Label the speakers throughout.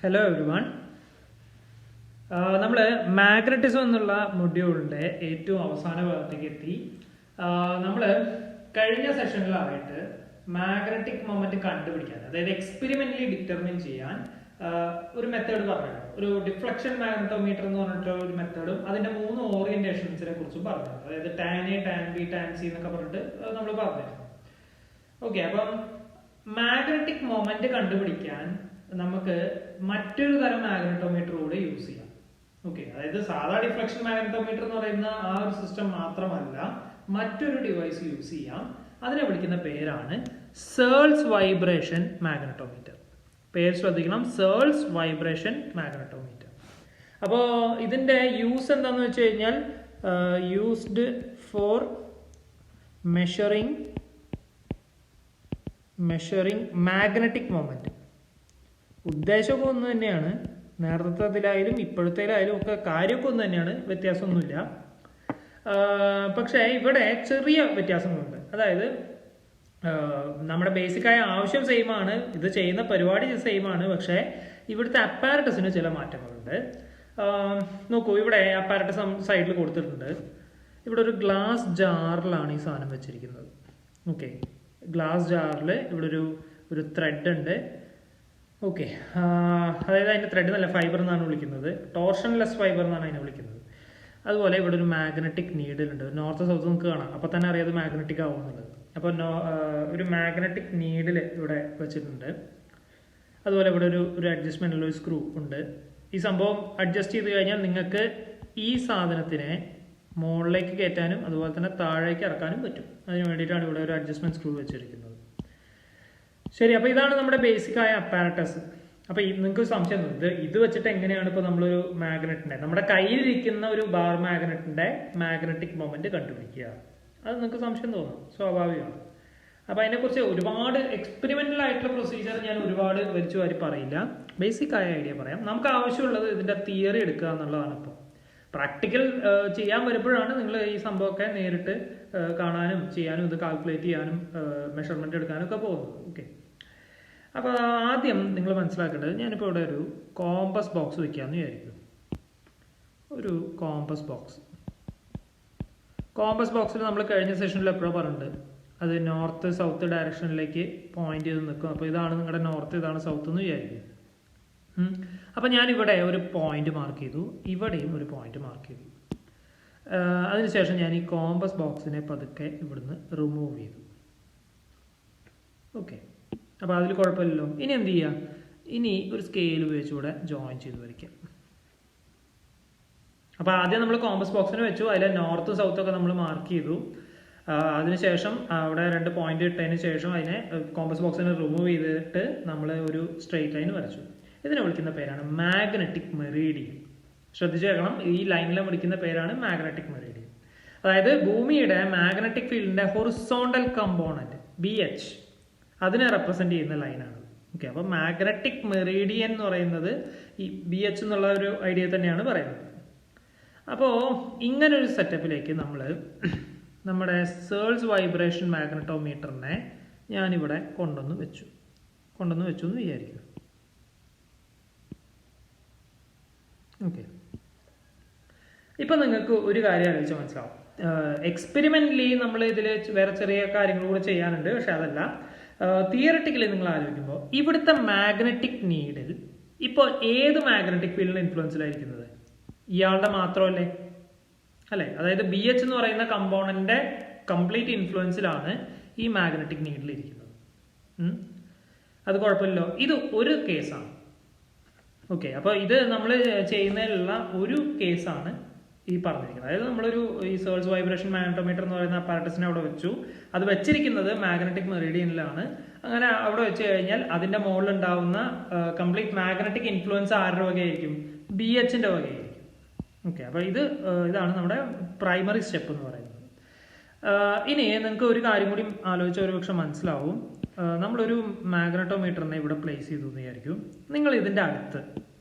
Speaker 1: Hello everyone. നമ്മൾ magnetism എന്നുള്ള മൊഡ്യൂളിന്റെ ഏറ്റവും അവസാന ഭാഗത്തേക്ക് എത്തി. നമ്മൾ കഴിഞ്ഞ സെഷനിലായിട്ട് മാഗ്നറ്റിക് മൊമെന്റ് കണ്ടുപിടിക്കാൻ, അതായത് എക്സ്പെരിമെന്റലി ഡിറ്റർമിൻ ചെയ്യാൻ ഒരു മെത്തേഡ് പറഞ്ഞു. ഒരു ഡിഫ്ലക്ഷൻ മാഗ്നറ്റോമീറ്റർ എന്ന് പറഞ്ഞിട്ട് ഒരു മെത്തേഡും അതിന്റെ 3 ഓറിയന്റേഷൻസിനെ കുറിച്ചും പറഞ്ഞു. അതായത് tan A, tan B, tan C എന്നൊക്കെ പറഞ്ഞിട്ട് നമ്മൾ പറഞ്ഞിരുന്നു. ഓക്കെ, അപ്പം മാഗ്നറ്റിക് മൊമെന്റ് കണ്ടുപിടിക്കാൻ നമുക്ക് മറ്റൊരു തരം മാഗ്നറ്റോമീറ്റർ കൂടെ യൂസ് ചെയ്യാം. ഓക്കെ, അതായത് സാധാ ഡിഫ്ലക്ഷൻ മാഗ്നറ്റോമീറ്റർ എന്ന് പറയുന്ന ആ ഒരു സിസ്റ്റം മാത്രമല്ല, മറ്റൊരു ഡിവൈസ് യൂസ് ചെയ്യാം. അതിനെ വിളിക്കുന്ന പേരാണ് സേൾസ് വൈബ്രേഷൻ മാഗ്നറ്റോമീറ്റർ. പേര് ശ്രദ്ധിക്കണം, സേൾസ് വൈബ്രേഷൻ മാഗ്നറ്റോമീറ്റർ. അപ്പോൾ ഇതിന്റെ യൂസ് എന്താണെന്ന് വെച്ച് കഴിഞ്ഞാൽ used for measuring magnetic moment. ഉദ്ദേശമൊക്കെ ഒന്ന് തന്നെയാണ്, നേതൃത്വത്തിലായാലും ഇപ്പോഴത്തേലായാലും ഒക്കെ കാര്യമൊക്കെ ഒന്ന് തന്നെയാണ്, വ്യത്യാസമൊന്നുമില്ല. പക്ഷേ ഇവിടെ ചെറിയ വ്യത്യാസങ്ങളുണ്ട്. അതായത് നമ്മുടെ ബേസിക്കായ ആവശ്യം സെയിം ആണ്, ഇത് ചെയ്യുന്ന പരിപാടി സെയിം ആണ്, പക്ഷേ ഇവിടുത്തെ അപ്പാരറ്റസിന് ചില മാറ്റങ്ങളുണ്ട്. നോക്കൂ, ഇവിടെ അപ്പാരറ്റസ് സൈഡിൽ കൊടുത്തിട്ടുണ്ട്. ഇവിടെ ഒരു ഗ്ലാസ് ജാറിലാണ് ഈ സാധനം വെച്ചിരിക്കുന്നത്. ഓക്കെ, ഗ്ലാസ് ജാറിൽ ഇവിടെ ഒരു ത്രെഡ് ഉണ്ട്. ഓക്കെ, അതായത് അതിൻ്റെ ത്രെഡ് നല്ല ഫൈബർ എന്നാണ് വിളിക്കുന്നത്, ടോർഷൻലെസ് ഫൈബർ എന്നാണ് അതിനെ വിളിക്കുന്നത്. അതുപോലെ ഇവിടെ ഒരു മാഗ്നറ്റിക് നീഡിൽ ഉണ്ട്. നോർത്ത് സൗത്ത് നമുക്ക് കാണാം, അപ്പോൾ തന്നെ അറിയാതെ മാഗ്നറ്റിക് ആവുന്നുള്ളത്. അപ്പോൾ ഒരു മാഗ്നറ്റിക് നീഡിൽ ഇവിടെ വെച്ചിട്ടുണ്ട്. അതുപോലെ ഇവിടെ ഒരു അഡ്ജസ്റ്റ്മെൻ്റ് ഒരു സ്ക്രൂ ഉണ്ട്. ഈ സംഭവം അഡ്ജസ്റ്റ് ചെയ്ത് കഴിഞ്ഞാൽ നിങ്ങൾക്ക് ഈ സാധനത്തിനെ മുകളിലേക്ക് കയറ്റാനും അതുപോലെ തന്നെ താഴേക്ക് ഇറക്കാനും പറ്റും. അതിന് വേണ്ടിയിട്ടാണ് ഇവിടെ ഒരു അഡ്ജസ്റ്റ്മെന്റ് സ്ക്രൂ വെച്ചിരിക്കുന്നത്. ശരി, അപ്പോൾ ഇതാണ് നമ്മുടെ ബേസിക്കായ അപ്പാരറ്റസ്. അപ്പോൾ നിങ്ങൾക്ക് സംശയം തോന്നും, ഇത് വെച്ചിട്ട് എങ്ങനെയാണ് ഇപ്പോൾ നമ്മളൊരു മാഗ്നറ്റിന്റെ, നമ്മുടെ കയ്യിലിരിക്കുന്ന ഒരു ബാർ മാഗ്നറ്റിന്റെ മാഗ്നറ്റിക് മൊമെന്റ് കണ്ടുപിടിക്കുക? അത് നിങ്ങൾക്ക് സംശയം തോന്നും, സ്വാഭാവികമാണ്. അപ്പോൾ അതിനെക്കുറിച്ച് ഒരുപാട് എക്സ്പെരിമെന്റൽ ആയിട്ടുള്ള പ്രൊസീജിയർ ഞാൻ ഒരുപാട് വലിച്ചു വാരി പറയില്ല, ബേസിക് ആയ ഐഡിയ പറയാം. നമുക്ക് ആവശ്യമുള്ളത് ഇതിന്റെ തിയറി എടുക്കുക എന്നുള്ളതാണ്. ഇപ്പോൾ പ്രാക്ടിക്കൽ ചെയ്യാൻ വരുമ്പോഴാണ് നിങ്ങൾ ഈ സംഭവമൊക്കെ നേരിട്ട് കാണാനും ചെയ്യാനും ഇത് കാൽക്കുലേറ്റ് ചെയ്യാനും മെഷർമെന്റ് എടുക്കാനും ഒക്കെ പോകുന്നത്. ഓക്കെ, അപ്പോൾ ആദ്യം നിങ്ങൾ മനസ്സിലാക്കേണ്ടത്, ഞാനിപ്പോൾ ഇവിടെ ഒരു കോമ്പസ് ബോക്സ് വെക്കാമെന്ന് വിചാരിക്കും. ഒരു കോമ്പസ് ബോക്സിൽ നമ്മൾ കഴിഞ്ഞ സെഷനിൽ എപ്പോഴും പറഞ്ഞിട്ടുണ്ട്, അത് നോർത്ത് സൗത്ത് ഡയറക്ഷനിലേക്ക് പോയിന്റ് ചെയ്ത് നിൽക്കും. അപ്പോൾ ഇതാണ് നിങ്ങളുടെ നോർത്ത്, ഇതാണ് സൗത്ത് എന്ന് വിചാരിക്കും. അപ്പം ഞാനിവിടെ ഒരു പോയിന്റ് മാർക്ക് ചെയ്തു, ഇവിടെയും ഒരു പോയിന്റ് മാർക്ക് ചെയ്തു. അതിനുശേഷം ഞാൻ ഈ കോമ്പസ് ബോക്സിനെ പതുക്കെ ഇവിടുന്ന് റിമൂവ് ചെയ്തു. ഓക്കെ, അപ്പോൾ അതിൽ കുഴപ്പമില്ലല്ലോ. ഇനി എന്ത് ചെയ്യുക? ഇനി ഒരു സ്കെയിൽ ഉപയോഗിച്ചുകൂടെ ജോയിൻ ചെയ്ത് വരയ്ക്കാം. അപ്പോൾ ആദ്യം നമ്മൾ കോമ്പസ് ബോക്സിനെ വെച്ചു, അതിലെ നോർത്ത് സൗത്ത് ഒക്കെ നമ്മൾ മാർക്ക് ചെയ്തു. അതിനുശേഷം അവിടെ 2 പോയിന്റ് ഇട്ടതിന് ശേഷം അതിനെ കോമ്പസ് ബോക്സിനെ റിമൂവ് ചെയ്തിട്ട് നമ്മൾ ഒരു സ്ട്രെയിറ്റ് ലൈൻ വരച്ചു. ഇതിനെ വിളിക്കുന്ന പേരാണ് മാഗ്നറ്റിക് മെറീഡിയൻ. ശ്രദ്ധിച്ചു കേൾക്കണം, ഈ ലൈനിലെ വിളിക്കുന്ന പേരാണ് മാഗ്നറ്റിക് മെറീഡിയൻ. അതായത് ഭൂമിയുടെ മാഗ്നറ്റിക് ഫീൽഡിന്റെ ഹൊറിസോണ്ടൽ കമ്പോണന്റ് BH അതിനെ റെപ്രസെന്റ് ചെയ്യുന്ന ലൈനാണ്. ഓക്കെ, അപ്പോൾ മാഗ്നറ്റിക് മെറീഡിയൻ എന്ന് പറയുന്നത് ഈ BH എന്നുള്ള ഒരു ഐഡിയ തന്നെയാണ് പറയുന്നത്. അപ്പോൾ ഇങ്ങനൊരു സെറ്റപ്പിലേക്ക് നമ്മൾ നമ്മുടെ സേൾസ് വൈബ്രേഷൻ മാഗ്നറ്റോമീറ്ററിനെ ഞാനിവിടെ കൊണ്ടുവന്ന് വെച്ചു എന്ന് വിചാരിക്കും. ഓക്കെ, ഇപ്പം നിങ്ങൾക്ക് ഒരു കാര്യം ആലോചിച്ചാൽ മനസ്സിലാവും. എക്സ്പെരിമെന്റലി നമ്മൾ ഇതിൽ വേറെ ചെറിയ കാര്യങ്ങൾ കൂടെ ചെയ്യാനുണ്ട്, പക്ഷെ അതല്ല, തിയററ്റിക്കലി നിങ്ങൾ ആലോചിക്കുമ്പോൾ ഇവിടുത്തെ മാഗ്നറ്റിക് നീഡിൽ ഇപ്പോൾ ഏത് മാഗ്നറ്റിക് ഫീൽഡിന് ഇൻഫ്ലുവൻസിലായിരിക്കുന്നത്? ഇയാളുടെ മാത്രമല്ലേ, അല്ലേ? അതായത് BH എന്ന് പറയുന്ന കമ്പോണന്റിന്റെ കംപ്ലീറ്റ് ഇൻഫ്ലുവൻസിലാണ് ഈ മാഗ്നറ്റിക് നീഡിൽ ഇരിക്കുന്നത്. അത് കുഴപ്പമില്ലല്ലോ, ഇത് ഒരു കേസാണ്. ഓക്കെ, അപ്പോൾ ഇത് നമ്മൾ ചെയ്യുന്നതിലുള്ള ഒരു കേസാണ് ഈ പറഞ്ഞിരിക്കുന്നത്. അതായത് നമ്മളൊരു ഈ സേൾസ് വൈബ്രേഷൻ മാഗ്നറ്റോമീറ്റർ എന്ന് പറയുന്ന അപ്പാരറ്റസിനെ അവിടെ വെച്ചു. അത് വെച്ചിരിക്കുന്നത് മാഗ്നറ്റിക് മെറീഡിയനിലാണ്. അങ്ങനെ അവിടെ വെച്ച് കഴിഞ്ഞാൽ അതിന്റെ മുകളിൽ ഉണ്ടാവുന്ന കംപ്ലീറ്റ് മാഗ്നറ്റിക് ഇൻഫ്ലുവൻസ് ആരുടെ വകയായിരിക്കും? BHന്റെ വകയായിരിക്കും. ഓക്കെ, അപ്പോൾ ഇതാണ് നമ്മുടെ പ്രൈമറി സ്റ്റെപ്പ് എന്ന് പറയുന്നത്. ഇനി നിങ്ങൾക്ക് ഒരു കാര്യം കൂടി ആലോചിച്ച ഒരുപക്ഷെ മനസ്സിലാവും. നമ്മളൊരു മാഗ്നറ്റോമീറ്ററിനെ ഇവിടെ പ്ലേസ് ചെയ്തു എന്ന് വിചാരിക്കും. നിങ്ങൾ ഇതിൻ്റെ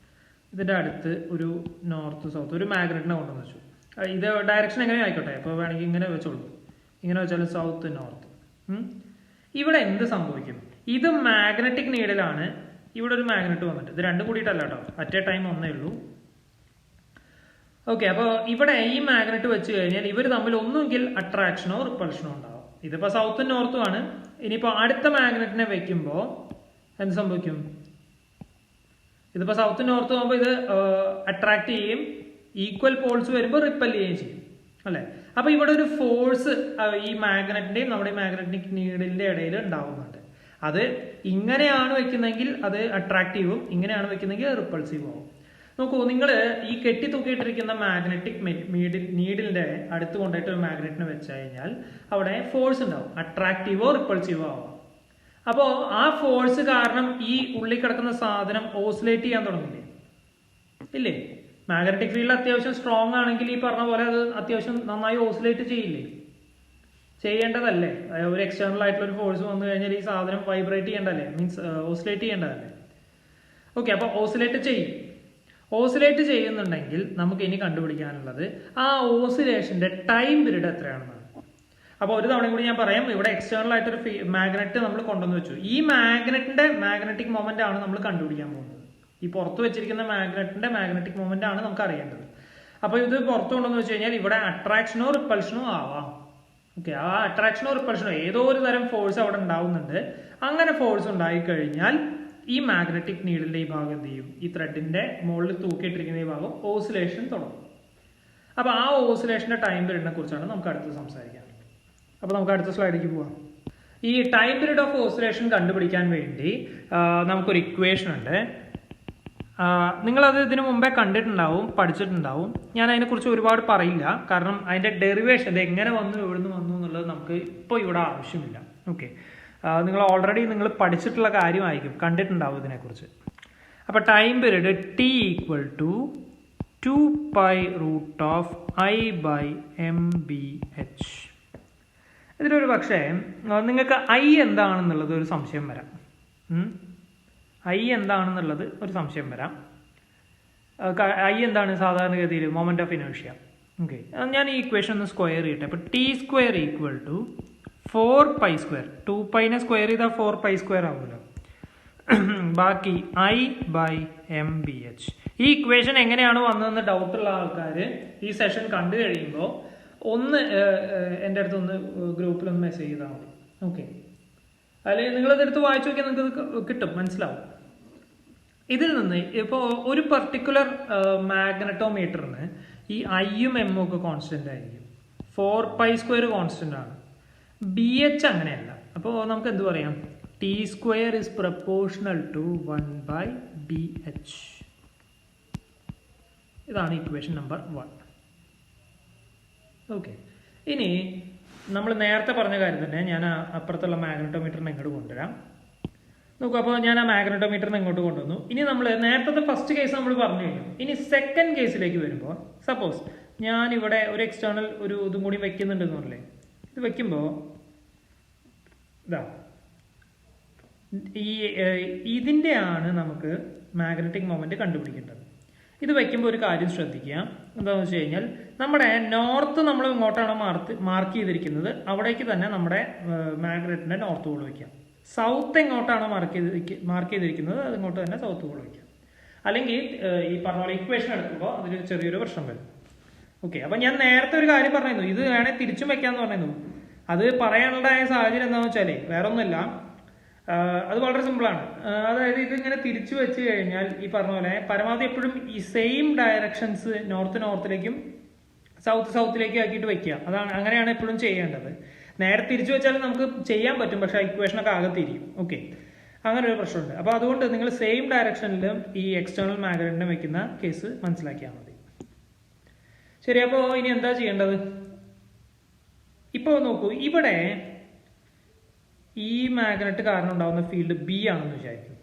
Speaker 1: അടുത്ത് ഒരു നോർത്ത് സൗത്ത് ഒരു മാഗ്നറ്റിനെ കൊണ്ടുവന്ന് വെച്ചു. ഇത് ഡയറക്ഷൻ എങ്ങനെ ആയിക്കോട്ടെ, ഇപ്പോൾ വേണമെങ്കിൽ ഇങ്ങനെ വെച്ചോളൂ, ഇങ്ങനെ വെച്ചാൽ സൗത്ത് നോർത്ത്. ഇവിടെ എന്ത് സംഭവിക്കും? ഇത് മാഗ്നറ്റിക് നീഡിലാണ്, ഇവിടെ ഒരു മാഗ്നറ്റ് വന്നിട്ട്, ഇത് രണ്ടും കൂടിയിട്ടല്ല കേട്ടോ, അറ്റ് എ ടൈം ഒന്നേ ഉള്ളൂ. ഓക്കെ, അപ്പോൾ ഇവിടെ ഈ മാഗ്നറ്റ് വെച്ച് കഴിഞ്ഞാൽ ഇവർ തമ്മിൽ ഒന്നുകിൽ അട്രാക്ഷനോ റിപ്പൾഷനോ ഉണ്ടാവും. ഇതിപ്പോൾ സൗത്തും നോർത്തും ആണ്. ഇനിയിപ്പോൾ അടുത്ത മാഗ്നറ്റിനെ വെക്കുമ്പോൾ എന്ത് സംഭവിക്കും? ഇതിപ്പോൾ സൗത്തും നോർത്തും ആകുമ്പോൾ ഇത് അട്രാക്ട് ചെയ്യും, ഈക്വൽ പോൾസ് വരുമ്പോൾ റിപ്പൽ ചെയ്യുകയും ചെയ്യും അല്ലേ? അപ്പോൾ ഇവിടെ ഒരു ഫോഴ്സ് ഈ മാഗ്നറ്റിന്റെയും നമ്മുടെ മാഗ്നറ്റിക് നീഡിലിന്റെ ഇടയിൽ ഉണ്ടാവുന്നുണ്ട്. അത് ഇങ്ങനെയാണ് വെക്കുന്നതെങ്കിൽ അത് അട്രാക്റ്റീവും, ഇങ്ങനെയാണ് വെക്കുന്നതെങ്കിൽ റിപ്പൾസീവും ആവും. നോക്കൂ, നിങ്ങൾ ഈ കെട്ടി തൂക്കിയിട്ടിരിക്കുന്ന മാഗ്നറ്റിക് നീഡിലിന്റെ അടുത്ത് കൊണ്ടുപോയിട്ട് ഒരു മാഗ്നറ്റിനെ വെച്ച് കഴിഞ്ഞാൽ അവിടെ ഫോഴ്സ് ഉണ്ടാവും, അട്രാക്റ്റീവോ റിപ്പൾസീവോ ആവാം. അപ്പോൾ ആ ഫോഴ്സ് കാരണം ഈ ഉള്ളിൽ കിടക്കുന്ന സാധനം ഓസിലേറ്റ് ചെയ്യാൻ തുടങ്ങില്ലേ? ഇല്ലേ? മാഗ്നറ്റിക് ഫീൽഡ് അത്യാവശ്യം സ്ട്രോങ് ആണെങ്കിൽ ഈ പറഞ്ഞ പോലെ അത് അത്യാവശ്യം നന്നായി ഓസിലേറ്റ് ചെയ്യില്ലേ? ചെയ്യേണ്ടതല്ലേ? ഒരു എക്സ്റ്റേണൽ ആയിട്ടുള്ള ഒരു ഫോഴ്സ് വന്നു കഴിഞ്ഞാൽ ഈ സാധനം വൈബ്രേറ്റ് ചെയ്യേണ്ടതല്ലേ, മീൻസ് ഓസിലേറ്റ് ചെയ്യേണ്ടതല്ലേ? ഓക്കെ, അപ്പോൾ ഓസിലേറ്റ് ചെയ്യും. ഓസിലേറ്റ് ചെയ്യുന്നുണ്ടെങ്കിൽ നമുക്ക് ഇനി കണ്ടുപിടിക്കാനുള്ളത് ആ ഓസിലേഷന്റെ ടൈം പീരീഡ് എത്രയാണെന്നാണ്. അപ്പോൾ ഒരു തവണ കൂടി ഞാൻ പറയാം. ഇവിടെ എക്സ്റ്റേണൽ ആയിട്ടൊരു മാഗ്നറ്റ് നമ്മൾ കൊണ്ടുവന്ന് വെച്ചു. ഈ മാഗ്നറ്റിന്റെ മാഗ്നറ്റിക് മൊമെന്റ് ആണ് നമ്മൾ കണ്ടുപിടിക്കാൻ പോകുന്നത്. ഈ പുറത്ത് വെച്ചിരിക്കുന്ന മാഗ്നറ്റിന്റെ മാഗ്നറ്റിക് മൊമെന്റ് ആണ് നമുക്ക് അറിയേണ്ടത്. അപ്പോൾ ഇത് പുറത്ത് കൊണ്ടുവന്ന് വെച്ച് കഴിഞ്ഞാൽ ഇവിടെ അട്രാക്ഷനോ റിപ്പൾഷനോ ആവാം. ഓക്കെ, ആ അട്രാക്ഷനോ റിപ്പൾഷനോ ഏതോ ഒരു തരം ഫോഴ്സ് അവിടെ ഉണ്ടാവുന്നുണ്ട്. അങ്ങനെ ഫോഴ്സ് ഉണ്ടായിക്കഴിഞ്ഞാൽ ഈ മാഗ്നറ്റിക് നീഡിന്റെ ഈ ഭാഗം എന്ത് ചെയ്യും? ഈ ത്രെഡിന്റെ മുകളിൽ തൂക്കിയിട്ടിരിക്കുന്ന ഈ ഭാഗം ഓസിലേഷൻ തുടങ്ങും. അപ്പോൾ ആ ഓസിലേഷന്റെ ടൈം പീരീഡിനെ കുറിച്ചാണ് നമുക്ക് അടുത്ത് സംസാരിക്കാൻ. അപ്പോൾ നമുക്ക് അടുത്ത സ്ലൈഡിലേക്ക് പോവാം. ഈ ടൈം പീരീഡ് ഓഫ് ഓസിലേഷൻ കണ്ടുപിടിക്കാൻ വേണ്ടി നമുക്കൊരു ഇക്വേഷൻ ഉണ്ട്. നിങ്ങളത് ഇതിനു മുമ്പേ കണ്ടിട്ടുണ്ടാവും, പഠിച്ചിട്ടുണ്ടാവും. ഞാൻ അതിനെക്കുറിച്ച് ഒരുപാട് പറയില്ല, കാരണം അതിൻ്റെ ഡെറിവേഷൻ ഇത് എങ്ങനെ വന്നു, എവിടുന്ന് വന്നു എന്നുള്ളത് നമുക്ക് ഇപ്പോൾ ഇവിടെ ആവശ്യമില്ല. ഓക്കെ, നിങ്ങൾ ഓൾറെഡി നിങ്ങൾ പഠിച്ചിട്ടുള്ള കാര്യമായിരിക്കും, കണ്ടിട്ടുണ്ടാവും ഇതിനെക്കുറിച്ച്. അപ്പോൾ time period T equal to 2π√I/mBh. ഇതിലൊരു പക്ഷേ നിങ്ങൾക്ക് I എന്താണെന്നുള്ളത് ഒരു സംശയം വരാം. I എന്താണെന്നുള്ളത് ഒരു സംശയം വരാം. I എന്താണ് സാധാരണഗതിയിൽ? Moment of inertia. ഓക്കെ, ഞാൻ ഈ ഇക്വേഷൻ ഒന്ന് സ്ക്വയർ ചെയ്യട്ടെ. അപ്പോൾ T² ഈക്വൽ ടു 4π². 2π സ്ക്വയർ ചെയ്താൽ 4π² ആവുമല്ലോ. ബാക്കി I/mBh. ഈ ഇക്വേഷൻ എങ്ങനെയാണ് വന്നതെന്ന് ഡൗട്ടുള്ള ആൾക്കാർ ഈ സെഷൻ കണ്ടു കഴിയുമ്പോൾ ഒന്ന് എൻ്റെ അടുത്തൊന്ന് ഗ്രൂപ്പിലൊന്ന് മെസ്സേജ് ചെയ്താൽ മതി. ഓക്കെ, അല്ലെങ്കിൽ നിങ്ങളതെടുത്ത് വായിച്ചു നോക്കിയാൽ നിങ്ങൾക്ക് കിട്ടും, മനസ്സിലാവും. ഇതിൽ നിന്ന് ഇപ്പോൾ ഒരു പർട്ടിക്കുലർ മാഗ്നറ്റോമീറ്ററിന് ഈ Iയും Mഉം ഒക്കെ കോൺസ്റ്റന്റ് ആയിരിക്കും. 4π² കോൺസ്റ്റന്റ് ആണ്. BH അങ്ങനെയല്ല. അപ്പോൾ നമുക്ക് എന്ത് പറയാം? T² is proportional to 1/BH. ഇതാണ് ഇക്വേഷൻ നമ്പർ 1. ഓക്കെ, ഇനി നമ്മൾ നേരത്തെ പറഞ്ഞ കാര്യം തന്നെ ഞാൻ അപ്പുറത്തുള്ള മാഗ്നറ്റോമീറ്ററിനെ ഇങ്ങോട്ട് കൊണ്ടുവരാം. നോക്കൂ, അപ്പോൾ ഞാൻ ആ മാഗ്നറ്റോമീറ്ററിനെ ഇങ്ങോട്ട് കൊണ്ടുവന്നു. ഇനി നമ്മൾ നേരത്തെ ഫസ്റ്റ് കേസ് നമ്മൾ പറഞ്ഞു കഴിഞ്ഞു. ഇനി സെക്കൻഡ് കേസിലേക്ക് വരുമ്പോൾ, സപ്പോസ് ഞാൻ ഇവിടെ ഒരു എക്സ്റ്റേണൽ ഒരു ഇതും കൂടി വെക്കുന്നുണ്ടെന്ന് പറഞ്ഞില്ലേ? ഇത് വെക്കുമ്പോൾ ഇതാ ഇതിൻ്റെയാണ് നമുക്ക് മാഗ്നറ്റിക് മൊമെന്റ് കണ്ടുപിടിക്കേണ്ടത്. ഇത് വെക്കുമ്പോൾ ഒരു കാര്യം ശ്രദ്ധിക്കുക. എന്താണെന്ന് വെച്ച് കഴിഞ്ഞാൽ നമ്മുടെ നോർത്ത് നമ്മൾ ഇങ്ങോട്ടാണ് മാർക്ക് ചെയ്തിരിക്കുന്നത്, അവിടേക്ക് തന്നെ നമ്മുടെ മാഗ്നറ്റിന്റെ നോർത്ത് പോൾ വയ്ക്കാം. സൗത്ത് എങ്ങോട്ടാണോ മാർക്ക് ചെയ്തിരിക്കുന്നത് അത് ഇങ്ങോട്ട് തന്നെ സൗത്ത് പോൾ വയ്ക്കാം. അല്ലെങ്കിൽ ഈ പറഞ്ഞ പോലെ ഇക്വേഷൻ എടുക്കുമ്പോൾ അതിൽ ചെറിയൊരു പ്രശ്നം വരും. ഓക്കെ, അപ്പം ഞാൻ നേരത്തെ ഒരു കാര്യം പറഞ്ഞിരുന്നു, ഇത് വേണേൽ തിരിച്ചും വെക്കാമെന്ന് പറഞ്ഞിരുന്നു. അത് പറയാനുണ്ടായ സാഹചര്യം എന്താണെന്ന് വെച്ചാൽ വേറെ ഒന്നുമില്ല, അത് വളരെ സിമ്പിളാണ്. അതായത് ഇതിങ്ങനെ തിരിച്ചു വെച്ച് കഴിഞ്ഞാൽ ഈ പറഞ്ഞ പോലെ പരമാവധി എപ്പോഴും ഈ സെയിം ഡയറക്ഷൻസ് നോർത്തിലേക്കും സൗത്തിലേക്കും ആക്കിയിട്ട് വെക്കുക. അതാണ്, അങ്ങനെയാണ് എപ്പോഴും ചെയ്യേണ്ടത്. നേരെ തിരിച്ചു വെച്ചാൽ നമുക്ക് ചെയ്യാൻ പറ്റും, പക്ഷെ ഇക്വേഷനൊക്കെ ആകെ തിരിയും. ഓക്കെ, അങ്ങനെ ഒരു പ്രശ്നമുണ്ട്. അപ്പോൾ അതുകൊണ്ട് നിങ്ങൾ സെയിം ഡയറക്ഷനിലും ഈ എക്സ്റ്റേണൽ മാഗ്നറ്റിനെ വെക്കുന്ന കേസ് മനസ്സിലാക്കിയാൽ മതി. ശരി, അപ്പോൾ ഇനി എന്താ ചെയ്യേണ്ടത്? ഇപ്പോൾ നോക്കൂ, ഇവിടെ ഈ മാഗ്നറ്റ് കാരണം ഉണ്ടാകുന്ന ഫീൽഡ് B ആണെന്ന് വിചാരിക്കും.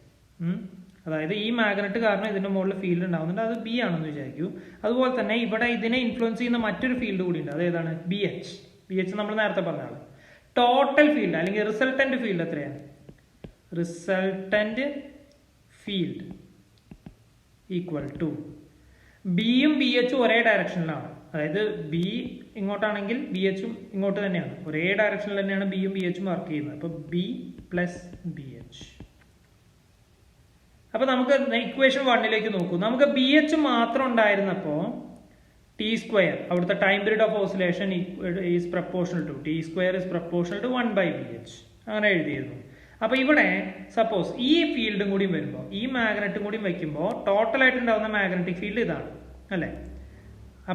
Speaker 1: അതായത് ഈ മാഗ്നറ്റ് കാരണം ഇതിന്റെ മുകളിൽ ഫീൽഡ് ഉണ്ടാകുന്നുണ്ട്, അത് B ആണെന്ന് വിചാരിക്കൂ. അതുപോലെ തന്നെ ഇവിടെ ഇതിനെ ഇൻഫ്ലുവൻസ് ചെയ്യുന്ന മറ്റൊരു ഫീൽഡ് കൂടി ഉണ്ട്, അതേതാണ്? BH നമ്മൾ നേരത്തെ പറഞ്ഞാണ്. ടോട്ടൽ ഫീൽഡ് അല്ലെങ്കിൽ റിസൾട്ടന്റ് ഫീൽഡ് എത്രയാണ്? റിസൾട്ടന്റ് ഫീൽഡ് ഈക്വൽ ടു ബിയും BHും ഒരേ ഡയറക്ഷനിലാണ്. അതായത് B ഇങ്ങോട്ടാണെങ്കിൽ BHും ഇങ്ങോട്ട് തന്നെയാണ്, ഒരേ ഡയറക്ഷനിൽ തന്നെയാണ് ബിയും BHും വർക്ക് ചെയ്യുന്നത്. അപ്പോൾ B + BH. അപ്പോൾ നമുക്ക് ഇക്വേഷൻ 1ലേക്ക് നോക്കൂ. നമുക്ക് ബി എച്ച് മാത്രം ഉണ്ടായിരുന്നപ്പോൾ ടി സ്ക്വയർ അവിടുത്തെ time period of oscillation is proportional to T square is proportional to 1/BH അങ്ങനെ എഴുതിയിരുന്നു. അപ്പോൾ ഇവിടെ സപ്പോസ് ഈ ഫീൽഡും കൂടി വരുമ്പോൾ ഈ മാഗ്നറ്റും കൂടി വയ്ക്കുമ്പോൾ ടോട്ടലായിട്ട് ഉണ്ടാകുന്ന മാഗ്നറ്റിക് ഫീൽഡ് ഇതാണ് അല്ലേ.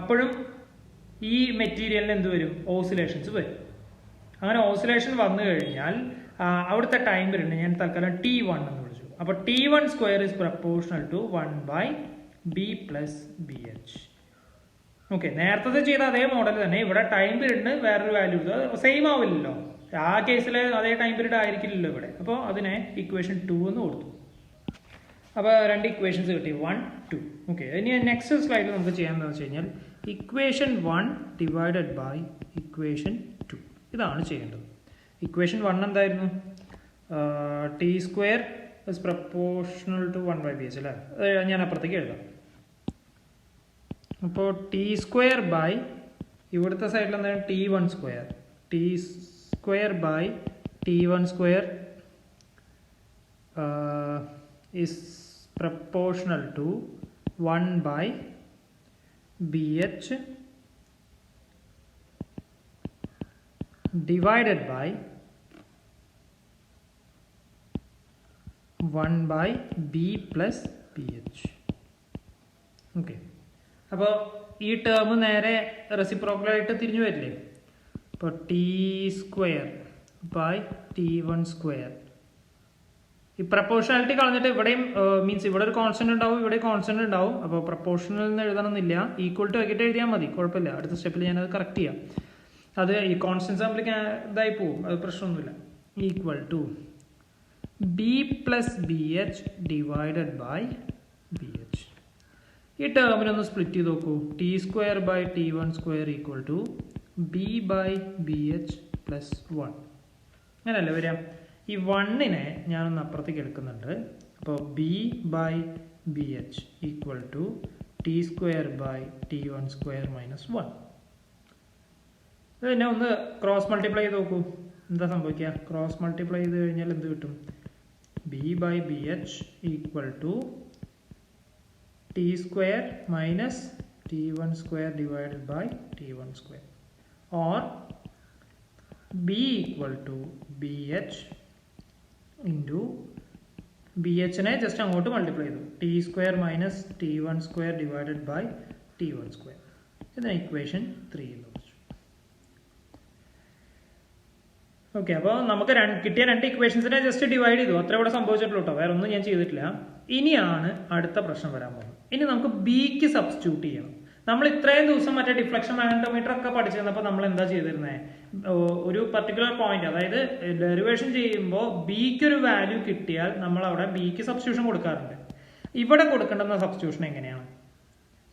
Speaker 1: അപ്പോഴും ഈ മെറ്റീരിയലിന് എന്ത് വരും? ഓസിലേഷൻസ് വരും. അങ്ങനെ ഓസിലേഷൻ വന്നു കഴിഞ്ഞാൽ അവിടുത്തെ ടൈം പീരീഡ് ഞാൻ തൽക്കാലം T1 എന്ന് വിളിച്ചു. അപ്പോൾ T1 square is proportional to 1/B + BH. Okay, നേരത്തെ ചെയ്ത അതേ മോഡൽ തന്നെ ഇവിടെ ടൈം പീരീഡിന് വേറൊരു വാല്യൂ സെയിം ആവില്ലല്ലോ. ആ കേസിൽ അതേ ടൈം പീരീഡ് ആയിരിക്കില്ലല്ലോ ഇവിടെ. അപ്പോൾ അതിനെ ഇക്വേഷൻ 2 എന്ന് കൊടുത്തു. അപ്പോൾ 2 ഇക്വേഷൻസ് കിട്ടി, 1, 2. ഓക്കെ, ഇനി നെക്സ്റ്റ് സ്ലൈഡിൽ നമുക്ക് ചെയ്യാമെന്ന് വെച്ച് കഴിഞ്ഞാൽ ഇക്വേഷൻ 1 ഡിവൈഡഡ് ബൈ ഇക്വേഷൻ 2 ഇതാണ് ചെയ്യേണ്ടത്. ഇക്വേഷൻ 1 എന്തായിരുന്നു? T square is proportional to 1/BH അല്ലേ. ഞാൻ അപ്പുറത്തേക്ക് എഴുതാം. അപ്പോൾ ടി സ്ക്വയർ ബൈ ഇവിടുത്തെ സൈഡിൽ എന്താണ്? T1 square. T square by T1 square is proportional to 1/BH divided by 1/B + BH. Okay, അപ്പോൾ ഈ ടേം നേരെ റെസിപ്രോക്കലായിട്ട് തിരിഞ്ഞു വരില്ലേ. അപ്പോൾ T square by T1 square ഈ പ്രപ്പോർഷണാലിറ്റി കളഞ്ഞിട്ട് ഇവിടെയും മീൻസ് ഇവിടെ ഒരു കോൺസ്റ്റന്റ് ഉണ്ടാവും, ഇവിടെ കോൺസ്റ്റന്റ് ഉണ്ടാവും. അപ്പോൾ പ്രപ്പോർഷണൽ എന്ന് എഴുതണമെന്നില്ല, ഈക്വൽ ടു ആക്കിയിട്ട് എഴുതിയാൽ മതി, കുഴപ്പമില്ല. അടുത്ത സ്റ്റെപ്പിൽ ഞാനത് കറക്റ്റ് ചെയ്യാം. അത് ഈ കോൺസ്റ്റൻസ് തമ്മിൽ ഇതായി പോവും, അത് പ്രശ്നമൊന്നുമില്ല. Equal to B + BH divided by BH. ഈ ടേമിനൊന്ന് സ്പ്ലിറ്റ് ചെയ്ത് നോക്കൂ. T square by T1 square equal to B/BH + 1 അങ്ങനല്ലേ വരാം. ഈ 1നെ ഞാനൊന്ന് അപ്പുറത്തേക്ക് എടുക്കുന്നുണ്ട്. അപ്പോൾ B/BH equal to T square by T1 square - 1. ഇതിനെ ഒന്ന് ക്രോസ് മൾട്ടിപ്ലൈ ചെയ്ത് നോക്കൂ. എന്താ സംഭവിക്കുക? ക്രോസ് മൾട്ടിപ്ലൈ ചെയ്ത് കഴിഞ്ഞാൽ എന്ത് കിട്ടും? B/BH equal to T square minus T1 square divided by T1 square or B equal to BH into BHനെ ജസ്റ്റ് അങ്ങോട്ട് മൾട്ടിപ്ലൈ ചെയ്തു. T square minus T1 square divided by T1 square. ഇതിന് equation 3 എന്ന് വെച്ചു. ഓക്കെ, അപ്പോൾ നമുക്ക് കിട്ടിയ 2 ഇക്വേഷൻസിനെ just divide ചെയ്തു, അത്ര ഇവിടെ സംഭവിച്ചിട്ടുള്ളൂ കേട്ടോ, വേറെ ഒന്നും ഞാൻ ചെയ്തിട്ടില്ല. ഇനിയാണ് അടുത്ത പ്രശ്നം വരാൻ പോകുന്നത്. ഇനി നമുക്ക് ബിക്ക് സബ്സ്റ്റിറ്റ്യൂട്ട് ചെയ്യണം. നമ്മൾ ഇത്രയും ദിവസം മറ്റേ ഡിഫ്ലക്ഷൻ മാഗ്നറ്റോമീറ്റർ ഒക്കെ പഠിച്ചിരുന്നപ്പോൾ നമ്മൾ എന്താ ചെയ്തിരുന്നത്? ഒരു പർട്ടിക്കുലർ പോയിന്റ്, അതായത് ഡെറിവേഷൻ ചെയ്യുമ്പോൾ ബിക്ക് ഒരു വാല്യൂ കിട്ടിയാൽ നമ്മൾ അവിടെ ബിക്ക് സബ്സ്റ്റിറ്റ്യൂഷൻ കൊടുക്കാറുണ്ട്. ഇവിടെ കൊടുക്കേണ്ടുന്ന സബ്സ്റ്റിറ്റ്യൂഷൻ എങ്ങനെയാണ്?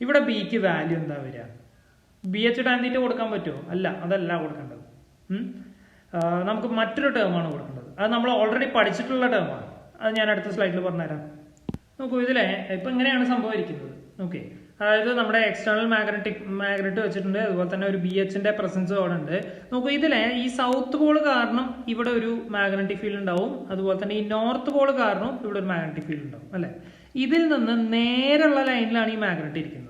Speaker 1: ഇവിടെ ബിക്ക് വാല്യൂ എന്താ വരിക? BH tan θ കൊടുക്കാൻ പറ്റുമോ? അല്ല, അതല്ല കൊടുക്കേണ്ടത്. നമുക്ക് മറ്റൊരു ടേമാണ് കൊടുക്കേണ്ടത്. അത് നമ്മൾ ഓൾറെഡി പഠിച്ചിട്ടുള്ള ടേമാണ്. അത് ഞാൻ അടുത്ത സ്ലൈഡിൽ പറഞ്ഞുതരാം. നോക്കൂ, ഇതിലെ ഇപ്പം ഇങ്ങനെയാണ് സംഭവിക്കുന്നത്. ഓക്കെ, അതായത് നമ്മുടെ എക്സ്റ്റേണൽ മാഗ്നറ്റ് വെച്ചിട്ടുണ്ട്, അതുപോലെ തന്നെ ഒരു BHന്റെ പ്രസൻസ് അവിടെ ഉണ്ട്. നോക്കൂ, ഇതിലെ ഈ സൗത്ത് പോൾ കാരണം ഇവിടെ ഒരു മാഗ്നറ്റിക് ഫീൽഡ് ഉണ്ടാവും, അതുപോലെ തന്നെ ഈ നോർത്ത് പോൾ കാരണം ഇവിടെ ഒരു മാഗ്നറ്റിക് ഫീൽഡ് ഉണ്ടാവും അല്ലെ. ഇതിൽ നിന്ന് നേരെയുള്ള ലൈനിലാണ് ഈ മാഗ്നറ്റ് ഇരിക്കുന്നത്.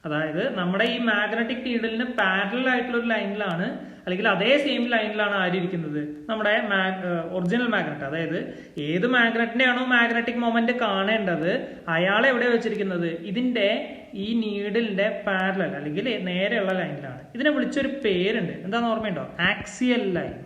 Speaker 1: അതായത് നമ്മുടെ ഈ മാഗ്നറ്റിക് നീഡിലിന് പാരലൽ ആയിട്ടുള്ള ഒരു ലൈനിലാണ്, അല്ലെങ്കിൽ അതേ സെയിം ലൈനിലാണ് ആരിയിരിക്കുന്നത്? നമ്മുടെ ഒറിജിനൽ മാഗ്നറ്റ്. അതായത് ഏത് മാഗ്നറ്റിന്റെ ആണോ മാഗ്നറ്റിക് മൊമെന്റ് കാണേണ്ടത് അയാളെ എവിടെ വെച്ചിരിക്കുന്നത്? ഇതിന്റെ ഈ നീഡിലിന്റെ പാരലൽ അല്ലെങ്കിൽ നേരെയുള്ള ലൈനിലാണ്. ഇതിനെ വിളിച്ചൊരു പേരുണ്ട്, എന്താണെന്ന് ഓർമ്മയുണ്ടോ? Axial line.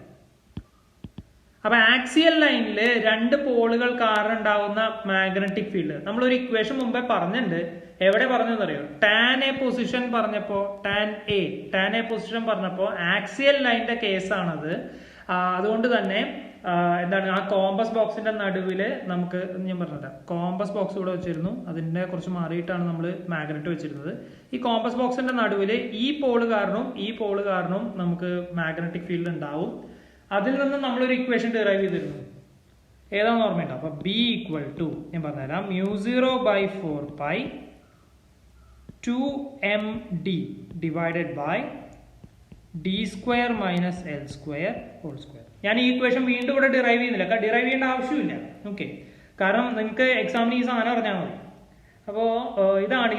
Speaker 1: അപ്പൊ ആക്സിയൽ ലൈനിൽ 2 പോളുകൾ കാരണം ഉണ്ടാവുന്ന മാഗ്നറ്റിക് ഫീൽഡ് നമ്മളൊരു ഇക്വേഷൻ മുമ്പേ പറഞ്ഞിട്ടുണ്ട്. എവിടെ പറഞ്ഞെന്നറിയോ? ടാൻ എ പൊസിഷൻ പറഞ്ഞപ്പോ ടാൻ എ പൊസിഷൻ പറഞ്ഞപ്പോ ആക്സിയൽ ലൈനിന്റെ കേസാണത്. അതുകൊണ്ട് തന്നെ എന്താണ്, ആ കോമ്പസ് ബോക്സിന്റെ നടുവില് നമുക്ക് ഞാൻ പറഞ്ഞില്ല, കോമ്പസ് ബോക്സ് ഇവിടെ വെച്ചിരുന്നു, അതിന്റെ കുറച്ച് മാറിയിട്ടാണ് നമ്മൾ മാഗ്നറ്റ് വെച്ചിരുന്നത്. ഈ കോമ്പസ് ബോക്സിന്റെ നടുവില് ഈ പോള് കാരണവും നമുക്ക് മാഗ്നറ്റിക് ഫീൽഡ് ഉണ്ടാവും. അതിൽ നിന്ന് നമ്മളൊരു ഇക്വേഷൻ ഡിറൈവ് ചെയ്തിരുന്നു, ഏതാണെന്ന് ഓർമ്മയുണ്ടോ? അപ്പൊ B ഈക്വൽ ടു ഞാൻ പറഞ്ഞുതരാം, μ0/4π 2md divided by d² - l² whole square. ഞാൻ ഈ ഇക്വേഷൻ വീണ്ടും ഇവിടെ ഡിറൈവ് ചെയ്യുന്നില്ല, ഡിറൈവ് ചെയ്യേണ്ട ആവശ്യമില്ല. ഓക്കെ, കാരണം നിങ്ങൾക്ക് എക്സാമിന് ഈ സാധനം അറിഞ്ഞാൽ മതി. അപ്പോൾ ഇതാണ്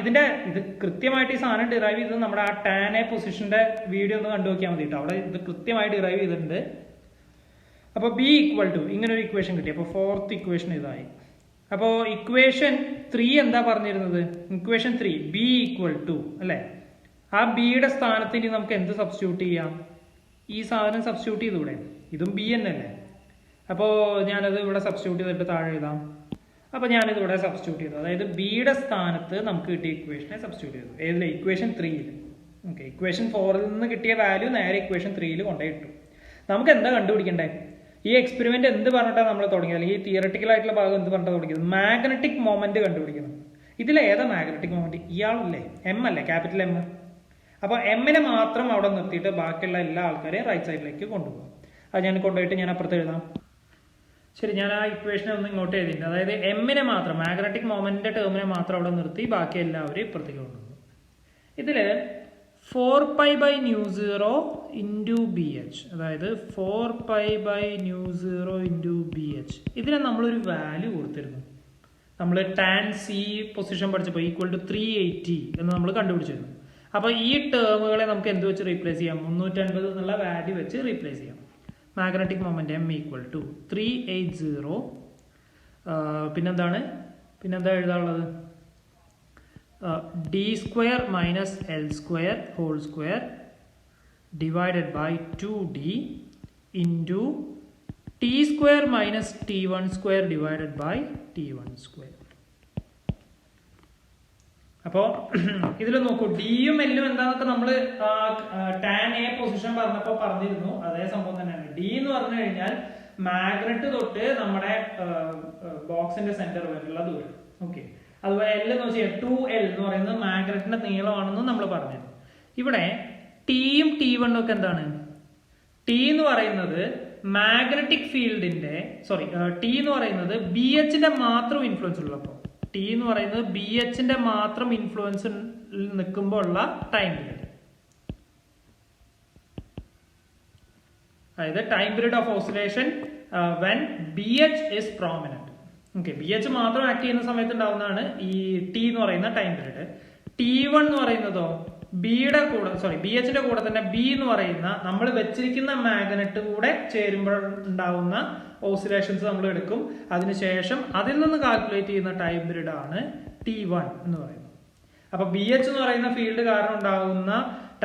Speaker 1: ഇത് കൃത്യമായിട്ട് ഈ സാധനം ഡിറൈവ് ചെയ്തത് നമ്മുടെ ആ ടാൻ എ പൊസിഷന്റെ വീഡിയോ ഒന്ന് കണ്ടു നോക്കിയാൽ മതി കേട്ടോ. അവിടെ ഇത് കൃത്യമായി ഡിറൈവ് ചെയ്തിട്ടുണ്ട്. അപ്പോൾ ബി ഈക്വൽ ടു ഇങ്ങനെ ഒരു ഇക്വേഷൻ കിട്ടി. അപ്പോൾ ഫോർത്ത് ഇക്വേഷൻ ഇതായി. അപ്പോൾ ഇക്വേഷൻ 3 എന്താ പറഞ്ഞിരുന്നത്? ഇക്വേഷൻ 3 ബി ഈക്വൽ ടു അല്ലേ? ആ ബിയുടെ സ്ഥാനത്ത് ഇനി നമുക്ക് എന്ത് സബ്സ്റ്റിറ്റ്യൂട്ട് ചെയ്യാം? ഈ സാധനം സബ്സ്റ്റിറ്റ്യൂട്ട് ചെയ്തൂടെ? ഇതും ബി എന്നല്ലേ? അപ്പോൾ ഞാനത് ഇവിടെ സബ്സ്റ്റിറ്റ്യൂട്ട് ചെയ്തിട്ട് താഴെ എഴുതാം. അപ്പോൾ ഞാനിത് ഇവിടെ സബ്സ്റ്റിറ്റ്യൂട്ട് ചെയ്തു. അതായത് ബിയുടെ സ്ഥാനത്ത് നമുക്ക് കിട്ടിയ ഇക്വേഷനെ സബ്സ്റ്റിറ്റ്യൂട്ട് ചെയ്തു. ഏതിൽ? ഇക്വേഷൻ 3ൽ. ഓക്കെ, ഇക്വേഷൻ 4ൽ നിന്ന് കിട്ടിയ വാല്യൂ നേരെ ഇക്വേഷൻ 3ൽ കൊണ്ടുപോയി ഇട്ടു. നമുക്ക് എന്താ കണ്ടുപിടിക്കണ്ടേ? ഈ എക്സ്പെരിമെന്റ് എന്ത് പറഞ്ഞിട്ടാണ് നമ്മൾ തുടങ്ങിയത്, അല്ലെങ്കിൽ ഈ തിയറട്ടിക്കൽ ആയിട്ടുള്ള ഭാഗം എന്ത് പറഞ്ഞിട്ടാണ് തുടങ്ങിയത്? മാഗ്നറ്റിക് മൊമെന്റ് കണ്ടുപിടിക്കണം. ഇതിലേതാ മാഗ്നറ്റിക് മൊമെന്റ്? ഇയാളല്ലേ? എം അല്ലേ? Capital M. അപ്പോൾ എമ്മിനെ മാത്രം അവിടെ നിർത്തിയിട്ട് ബാക്കിയുള്ള എല്ലാ ആൾക്കാരെയും റൈറ്റ് സൈഡിലേക്ക് കൊണ്ടുപോകും. അത് ഞാൻ കൊണ്ടുപോയിട്ട് ഞാൻ അപ്പുറത്ത് എഴുതാം. ശരി, ഞാൻ ആ ഇക്വേഷനെ ഒന്ന് ഇങ്ങോട്ട് എഴുതിയിട്ടുണ്ട്. അതായത് എമ്മിനെ മാത്രം, മാഗ്നറ്റിക് മൊമെന്റിന്റെ ടേമിനെ മാത്രം അവിടെ നിർത്തി ബാക്കി എല്ലാവരെയും ഇപ്പുറത്തേക്ക് കൊണ്ടുപോകും. ഇതില് 4π/0 ഇൻറ്റു ബി എച്ച്, അതായത് 4π/0 ഇൻറ്റു ബി എച്ച്, ഇതിനെ നമ്മളൊരു വാല്യൂ കൊടുത്തിരുന്നു. നമ്മൾ ടാൻ സി പൊസിഷൻ പഠിച്ചപ്പോൾ ഈക്വൽ ടു 380 എന്ന് നമ്മൾ കണ്ടുപിടിച്ചിരുന്നു. അപ്പോൾ ഈ ടേമുകളെ നമുക്ക് എന്ത് വെച്ച് റീപ്ലേസ് ചെയ്യാം? 350 എന്നുള്ള വാല്യൂ വെച്ച് റീപ്ലേസ് ചെയ്യാം. Magnetic moment M equal to 380. പിന്നെന്താ എഴുതാനുള്ളത്? d² minus L² whole square divided by 2d into t² minus t1² divided by t1². അപ്പോൾ ഇതിൽ നോക്കൂ, ഡിയും എല്ലും എന്താന്നൊക്കെ നമ്മൾ ടാൻ എ പൊസിഷൻ പറഞ്ഞപ്പോൾ പറഞ്ഞിരുന്നു. അതേ സംഭവം തന്നെയാണ്. ഡി എന്ന് പറഞ്ഞു കഴിഞ്ഞാൽ മാഗ്നറ്റ് തൊട്ട് നമ്മുടെ ബോക്സിന്റെ സെന്റർ വരെയുള്ള ദൂരം. ഓക്കെ, അതുപോലെ എൽ എന്ന് വെച്ചാൽ 2L എന്ന് പറയുന്നത് മാഗ്നറ്റിന്റെ നീളമാണെന്നും നമ്മൾ പറഞ്ഞിരുന്നു. ഇവിടെ ടിയും T1 ഒക്കെ എന്താണ്? ടി എന്ന് പറയുന്നത് മാഗ്നറ്റിക് ഫീൽഡിന്റെ ടി എന്ന് പറയുന്നത് ബി എച്ചിന്റെ മാത്രം ഇൻഫ്ലുവൻസ് ഉള്ളപ്പോൾ, ടി എന്ന് പറയുന്നത് ബി എച്ചിന്റെ മാത്രം ഇൻഫ്ലുവൻസ് നിൽക്കുമ്പോൾ ഉള്ള ടൈം പീരീഡ്. അതായത് time period of oscillation when B H is prominent. Okay, B H മാത്രം ആക്ട് ചെയ്യുന്ന സമയത്ത് ഉണ്ടാവുന്നതാണ് ഈ ടി എന്ന് പറയുന്ന ടൈം പീരീഡ്. T1 എന്ന് പറയുന്നതോ ബിയുടെ കൂടെ, ബി എച്ചിന്റെ കൂടെ തന്നെ ബി എന്ന് പറയുന്ന നമ്മൾ വെച്ചിരിക്കുന്ന മാഗ്നറ്റ് കൂടെ ചേരുമ്പോൾ ഉണ്ടാവുന്ന ഓസിലേഷൻസ് നമ്മൾ എടുക്കും. അതിനുശേഷം അതിൽ നിന്ന് കാൽക്കുലേറ്റ് ചെയ്യുന്ന ടൈം പീരീഡ് ആണ് T1 എന്ന് പറയുന്നത്. അപ്പൊ ബി എച്ച് എന്ന് പറയുന്ന ഫീൽഡ് കാരണം ഉണ്ടാകുന്ന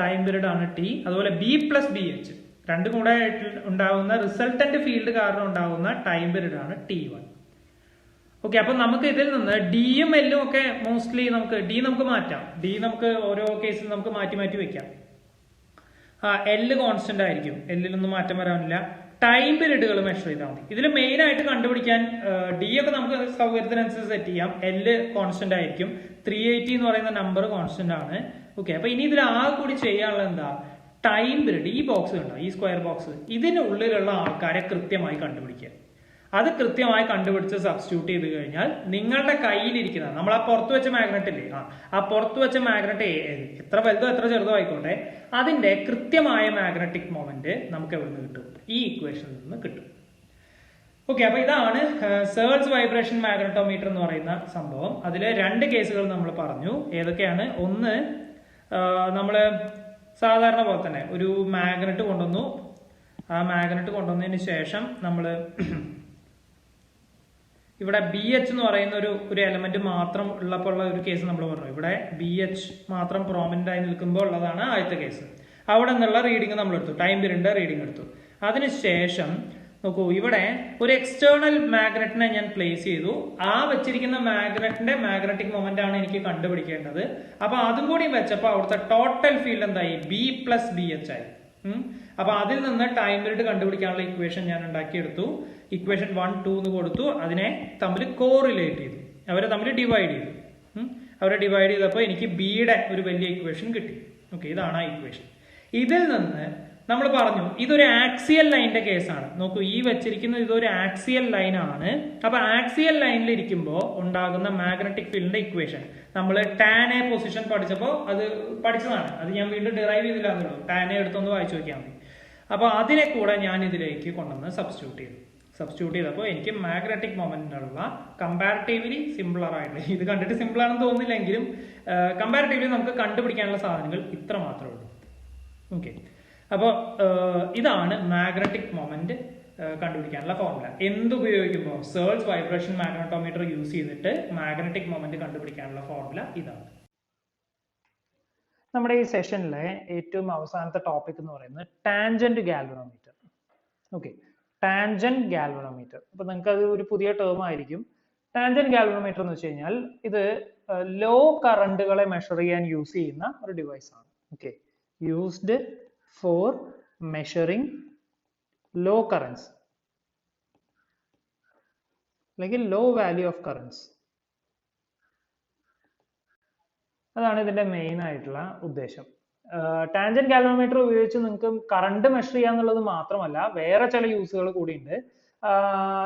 Speaker 1: ടൈം പീരീഡ് ആണ് ടി. അതുപോലെ ബി പ്ലസ് ബി എച്ച് രണ്ടും കൂടെ ഉണ്ടാകുന്ന റിസൾട്ടന്റ് ഫീൽഡ് കാരണം ഉണ്ടാകുന്ന ടൈം പീരീഡ് ആണ് T1. ഓക്കെ, അപ്പൊ നമുക്ക് ഇതിൽ നിന്ന് ഡിയും എല്ലും ഒക്കെ മോസ്റ്റ്ലി ഡി നമുക്ക് മാറ്റാം. ഡി നമുക്ക് ഓരോ കേസിൽ നമുക്ക് മാറ്റി വെക്കാം. എല്ല് കോൺസ്റ്റന്റ് ആയിരിക്കും, എല്ലിലൊന്നും മാറ്റം വരാനില്ല. ടൈം പീരീഡുകൾ മെഷർ ചെയ്താൽ മതി. ഇതിൽ മെയിൻ ആയിട്ട് കണ്ടുപിടിക്കാൻ ഡി ഒക്കെ നമുക്ക് സൗകര്യത്തിനനുസരിച്ച് സെറ്റ് ചെയ്യാം. എല്ല് കോൺസ്റ്റന്റ് ആയിരിക്കും. 380 എന്ന് പറയുന്ന നമ്പർ കോൺസ്റ്റന്റ് ആണ്. ഓക്കെ, അപ്പൊ ഇനി ഇതിൽ കൂടി ചെയ്യാനുള്ളത് എന്താ? Time period. ഈ ബോക്സ് കണ്ടോ, ഈ സ്ക്വയർ ബോക്സ്, ഇതിനുള്ളിലുള്ള ആൾക്കാരെ കൃത്യമായി കണ്ടുപിടിക്കുക. അത് കൃത്യമായി കണ്ടുപിടിച്ച് സബ്സ്റ്റിറ്റ്യൂട്ട് ചെയ്ത് കഴിഞ്ഞാൽ നിങ്ങളുടെ കയ്യിലിരിക്കുന്ന നമ്മൾ ആ പുറത്തു വെച്ച മാഗ്നറ്റ് ഇല്ലേ, ആ പുറത്തു വെച്ച മാഗ്നറ്റ് എത്ര വലുതോ എത്ര ചെറുതോ ആയിക്കോട്ടെ, അതിന്റെ കൃത്യമായ മാഗ്നറ്റിക് മൊമെന്റ് നമുക്ക് എവിടെ നിന്ന് കിട്ടും? ഈ ഇക്വേഷനിൽ നിന്ന് കിട്ടും. ഓക്കെ, അപ്പൊ ഇതാണ് സേർട്സ് വൈബ്രേഷൻ മാഗ്നറ്റോമീറ്റർ എന്ന് പറയുന്ന സംഭവം. അതില് 2 കേസുകൾ നമ്മൾ പറഞ്ഞു. ഏതൊക്കെയാണ്? ഒന്ന്, നമ്മള് സാധാരണ പോലെ തന്നെ ഒരു മാഗ്നറ്റ് കൊണ്ടുവന്നു. ആ മാഗ്നറ്റ് കൊണ്ടുവന്നതിന് ശേഷം നമ്മള് ഇവിടെ ബി എച്ച് എന്ന് പറയുന്ന ഒരു എലമെന്റ് മാത്രം ഉള്ളപ്പോൾ ഉള്ള ഒരു കേസ് നമ്മൾ പറഞ്ഞു. ഇവിടെ ബി എച്ച് മാത്രം പ്രോമിനന്റ് ആയി നിൽക്കുമ്പോൾ ഉള്ളതാണ് ആദ്യത്തെ കേസ്. അവിടെ നിന്നുള്ള റീഡിങ് നമ്മൾ എടുത്തു, ടൈം പീരീഡിന്റെ റീഡിങ് എടുത്തു. അതിനുശേഷം നോക്കൂ, ഇവിടെ ഒരു എക്സ്റ്റേണൽ മാഗ്നറ്റിനെ ഞാൻ പ്ലേസ് ചെയ്തു. ആ വെച്ചിരിക്കുന്ന മാഗ്നറ്റിന്റെ മാഗ്നറ്റിക് മൊമെന്റ് ആണ് എനിക്ക് കണ്ടുപിടിക്കേണ്ടത്. അപ്പൊ അതും കൂടി വെച്ചപ്പോൾ അവിടുത്തെ ടോട്ടൽ ഫീൽഡ് എന്തായി? ബി പ്ലസ് ബി എച്ച് ആയി. അപ്പൊ അതിൽ നിന്ന് ടൈം പീരീഡ് കണ്ടുപിടിക്കാനുള്ള ഇക്വേഷൻ ഞാൻ ഉണ്ടാക്കിയെടുത്തു. ഇക്വേഷൻ 1, 2 എന്ന് കൊടുത്തു. അതിനെ തമ്മിൽ കോറിലേറ്റ് ചെയ്തു, അവരെ തമ്മിൽ ഡിവൈഡ് ചെയ്തു. അവരെ ഡിവൈഡ് ചെയ്തപ്പോൾ എനിക്ക് ബിയുടെ ഒരു വലിയ ഇക്വേഷൻ കിട്ടി. ഓക്കെ, ഇതാണ് ആ ഇക്വേഷൻ. ഇതിൽ നിന്ന് നമ്മൾ പറഞ്ഞു ഇതൊരു ആക്സിയൽ ലൈനിന്റെ കേസാണ്. നോക്കൂ, ഈ വെച്ചിരിക്കുന്നത് ഇതൊരു ആക്സിയൽ ലൈൻ ആണ്. അപ്പൊ ആക്സിയൽ ലൈനിൽ ഇരിക്കുമ്പോൾ ഉണ്ടാകുന്ന മാഗ്നറ്റിക് ഫീൽഡിന്റെ ഇക്വേഷൻ നമ്മൾ ടാൻ എ പൊസിഷൻ പഠിച്ചപ്പോൾ അത് പഠിച്ചതാണ്. അത് ഞാൻ വീണ്ടും ഡിറൈവ് ചെയ്തില്ല എന്നുള്ളൂ. ടാൻ എ എടുത്തൊന്ന് വായിച്ചു നോക്കിയാൽ മതി. അപ്പൊ അതിനെ കൂടെ ഞാൻ ഇതിലേക്ക് കൊണ്ടുവന്ന് സബ്സ്റ്റിറ്റ്യൂട്ട് ചെയ്തു. സബ്സ്റ്റിറ്റ്യൂട്ട് ചെയ്തപ്പോൾ എനിക്ക് മാഗ്നറ്റിക് മൊമെന്റിനുള്ള കമ്പാരിറ്റീവ്ലി സിമ്പിളർ ആയിട്ട്, ഇത് കണ്ടിട്ട് സിമ്പിൾ ആണെന്ന് തോന്നുന്നില്ലെങ്കിലും കമ്പാരിറ്റീവ്ലി നമുക്ക് കണ്ടുപിടിക്കാനുള്ള സാധനങ്ങൾ ഇത്ര മാത്രമേ ഉള്ളൂ. ഓക്കെ, അപ്പോൾ ഇതാണ് മാഗ്നറ്റിക് മൊമെന്റ് കണ്ടുപിടിക്കാനുള്ള ഫോർമുല. എന്തുപയോഗിക്കുമ്പോൾ സെർച്ച് വൈബ്രേഷൻ മാഗ്നറ്റോമീറ്റർ യൂസ് ചെയ്തിട്ട് മാഗ്നറ്റിക് മൊമെന്റ് കണ്ടുപിടിക്കാനുള്ള ഫോർമുല ഇതാണ്. നമ്മുടെ ഈ സെഷനിലെ ഏറ്റവും അവസാനത്തെ ടോപ്പിക് എന്ന് പറയുന്നത് tangent galvanometer. Okay, tangent galvanometer. അപ്പൊ നിങ്ങൾക്ക് അത് ഒരു പുതിയ ടേം ആയിരിക്കും. ടാൻജന്റ് ഗാൽവനോമീറ്റർ എന്ന് വെച്ച് കഴിഞ്ഞാൽ ഇത് ലോ കറണ്ടുകളെ മെഷർ ചെയ്യാൻ യൂസ് ചെയ്യുന്ന ഒരു ഡിവൈസ് ആണ്. Okay, used for measuring low currents അല്ലെങ്കിൽ ലോ വാല്യൂ ഓഫ് കറൻസ്. അതാണ് ഇതിന്റെ മെയിൻ ആയിട്ടുള്ള ഉദ്ദേശം. ടാൻജന്റ് ഗാൽവനോമീറ്റർ ഉപയോഗിച്ച് നിങ്ങൾക്ക് കറണ്ട് മെഷർ ചെയ്യാന്നുള്ളത് മാത്രമല്ല വേറെ ചില യൂസുകൾ കൂടിയുണ്ട്.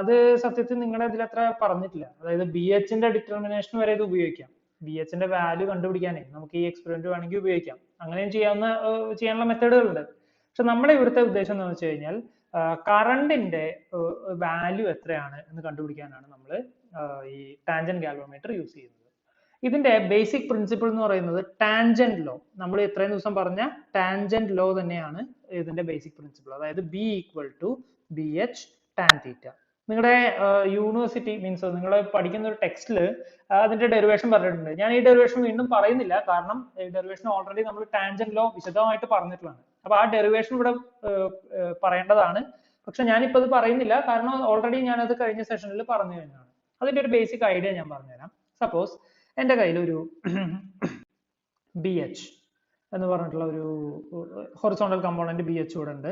Speaker 1: അത് സത്യത്തിൽ നിങ്ങളുടെ ഇതിൽ അത്ര പറഞ്ഞിട്ടില്ല. അതായത് ബി എച്ചിന്റെ ഡിറ്റർമിനേഷൻ വരെ ഇത് ഉപയോഗിക്കാം. ബി എച്ചിന്റെ വാല്യൂ കണ്ടുപിടിക്കാനേ നമുക്ക് ഈ എക്സ്പെരിമെന്റ് വേണമെങ്കിൽ ഉപയോഗിക്കാം. അങ്ങനെയും ചെയ്യാനുള്ള മെത്തേഡുകളുണ്ട്. പക്ഷെ നമ്മുടെ ഇവിടുത്തെ ഉദ്ദേശം എന്ന് വെച്ച് കഴിഞ്ഞാൽ കറണ്ടിന്റെ വാല്യൂ എത്രയാണ് എന്ന് കണ്ടുപിടിക്കാനാണ് നമ്മൾ ഈ ടാൻജന്റ് ഗാൽവനോമീറ്റർ യൂസ് ചെയ്യുന്നത്. ഇതിന്റെ ബേസിക് പ്രിൻസിപ്പിൾ എന്ന് പറയുന്നത് ടാൻജന്റ് ലോ. നമ്മൾ ഇത്രയും ദിവസം പറഞ്ഞ ടാൻജന്റ് ലോ തന്നെയാണ് ഇതിന്റെ ബേസിക് പ്രിൻസിപ്പിൾ. അതായത് B equal to B H tan theta. നിങ്ങളുടെ യൂണിവേഴ്സിറ്റി മീൻസ് നിങ്ങൾ പഠിക്കുന്ന ഒരു ടെക്സ്റ്റിൽ അതിന്റെ ഡെറിവേഷൻ പറഞ്ഞിട്ടുണ്ട്. ഞാൻ ഈ ഡെറിവേഷൻ വീണ്ടും പറയുന്നില്ല, കാരണം ഈ ഡെറിവേഷൻ ഓൾറെഡി നമ്മൾ ടാൻജന്റ് ലോ വിശദമായിട്ട് പറഞ്ഞിട്ടുള്ളതാണ്. അപ്പൊ ആ ഡെറിവേഷൻ ഇവിടെ പറയേണ്ടതാണ്. പക്ഷെ ഞാനിപ്പോ അത് പറയുന്നില്ല, കാരണം ഓൾറെഡി ഞാനത് കഴിഞ്ഞ സെഷനിൽ പറഞ്ഞു കഴിഞ്ഞാണ്. അതിന്റെ ഒരു ബേസിക് ഐഡിയ ഞാൻ പറഞ്ഞുതരാം. സപ്പോസ് എൻ്റെ കയ്യിൽ ഒരു ബി എച്ച് എന്ന് പറഞ്ഞിട്ടുള്ള ഒരു ഹൊറിസോണ്ടൽ കമ്പോണന്റ് ബി എച്ച് ഇവിടെ ഉണ്ട്.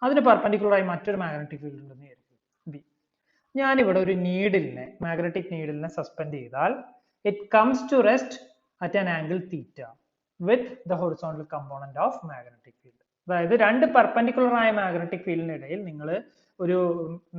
Speaker 1: അതിന് പെർപെൻഡിക്കുലർ ആയി മറ്റൊരു മാഗ്നറ്റിക് ഫീൽഡ് ഉണ്ടെന്ന് വിചാരിക്കും ബി. ഞാനിവിടെ ഒരു മാഗ്നറ്റിക് നീഡിലിനെ സസ്പെൻഡ് ചെയ്താൽ it comes to rest at an angle theta with the horizontal component of magnetic field. അതായത് രണ്ട് പെർപെൻഡിക്കുലർ ആയ മാഗ്നറ്റിക് ഫീൽഡിനിടയിൽ നിങ്ങൾ ഒരു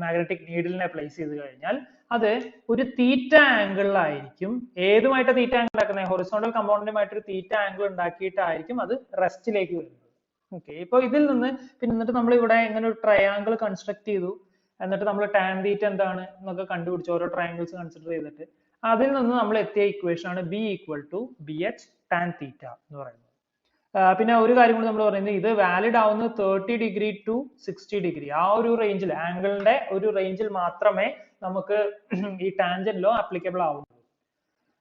Speaker 1: മാഗ്നറ്റിക് നീഡിലിനെ പ്ലേസ് ചെയ്ത് കഴിഞ്ഞാൽ അത് ഒരു തീറ്റ ആംഗിളിലായിരിക്കും. ഏതുമായിട്ട് തീറ്റ ആംഗിൾ ഉണ്ടാക്കുന്നത്? ഹൊറിസോണ്ടൽ കമ്പോണന്റുമായിട്ട് ഒരു തീറ്റ ആംഗിൾ ഉണ്ടാക്കിയിട്ടായിരിക്കും അത് റെസ്റ്റിലേക്ക് വരുന്നത്. ഓക്കെ, ഇപ്പൊ ഇതിൽ നിന്ന് എന്നിട്ട് നമ്മൾ ഇവിടെ ഇങ്ങനെ ഒരു ട്രയാംഗിൾ കൺസ്ട്രക്ട് ചെയ്തു. എന്നിട്ട് നമ്മൾ ടാൻ തീറ്റ എന്താണ് എന്നൊക്കെ കണ്ടുപിടിച്ചു, ഓരോ ട്രയാംഗിൾസ് കൺസിഡർ ചെയ്തിട്ട്. അതിൽ നിന്ന് നമ്മൾ എത്തിയ ഇക്വേഷൻ ആണ് B equal to B H tan theta എന്ന് പറയുന്നത്. പിന്നെ ഒരു കാര്യം കൂടി നമ്മൾ പറയുന്നത്, ഇത് വാലിഡ് ആവുന്നത് 30 ഡിഗ്രി ടു 60 ഡിഗ്രി ആ ഒരു റേഞ്ചിൽ, ആംഗിളിന്റെ ഒരു റേഞ്ചിൽ മാത്രമേ നമുക്ക് ഈ ടാൻജന്റ് ലോ ആപ്ലിക്കബിൾ ആവുള്ളൂ.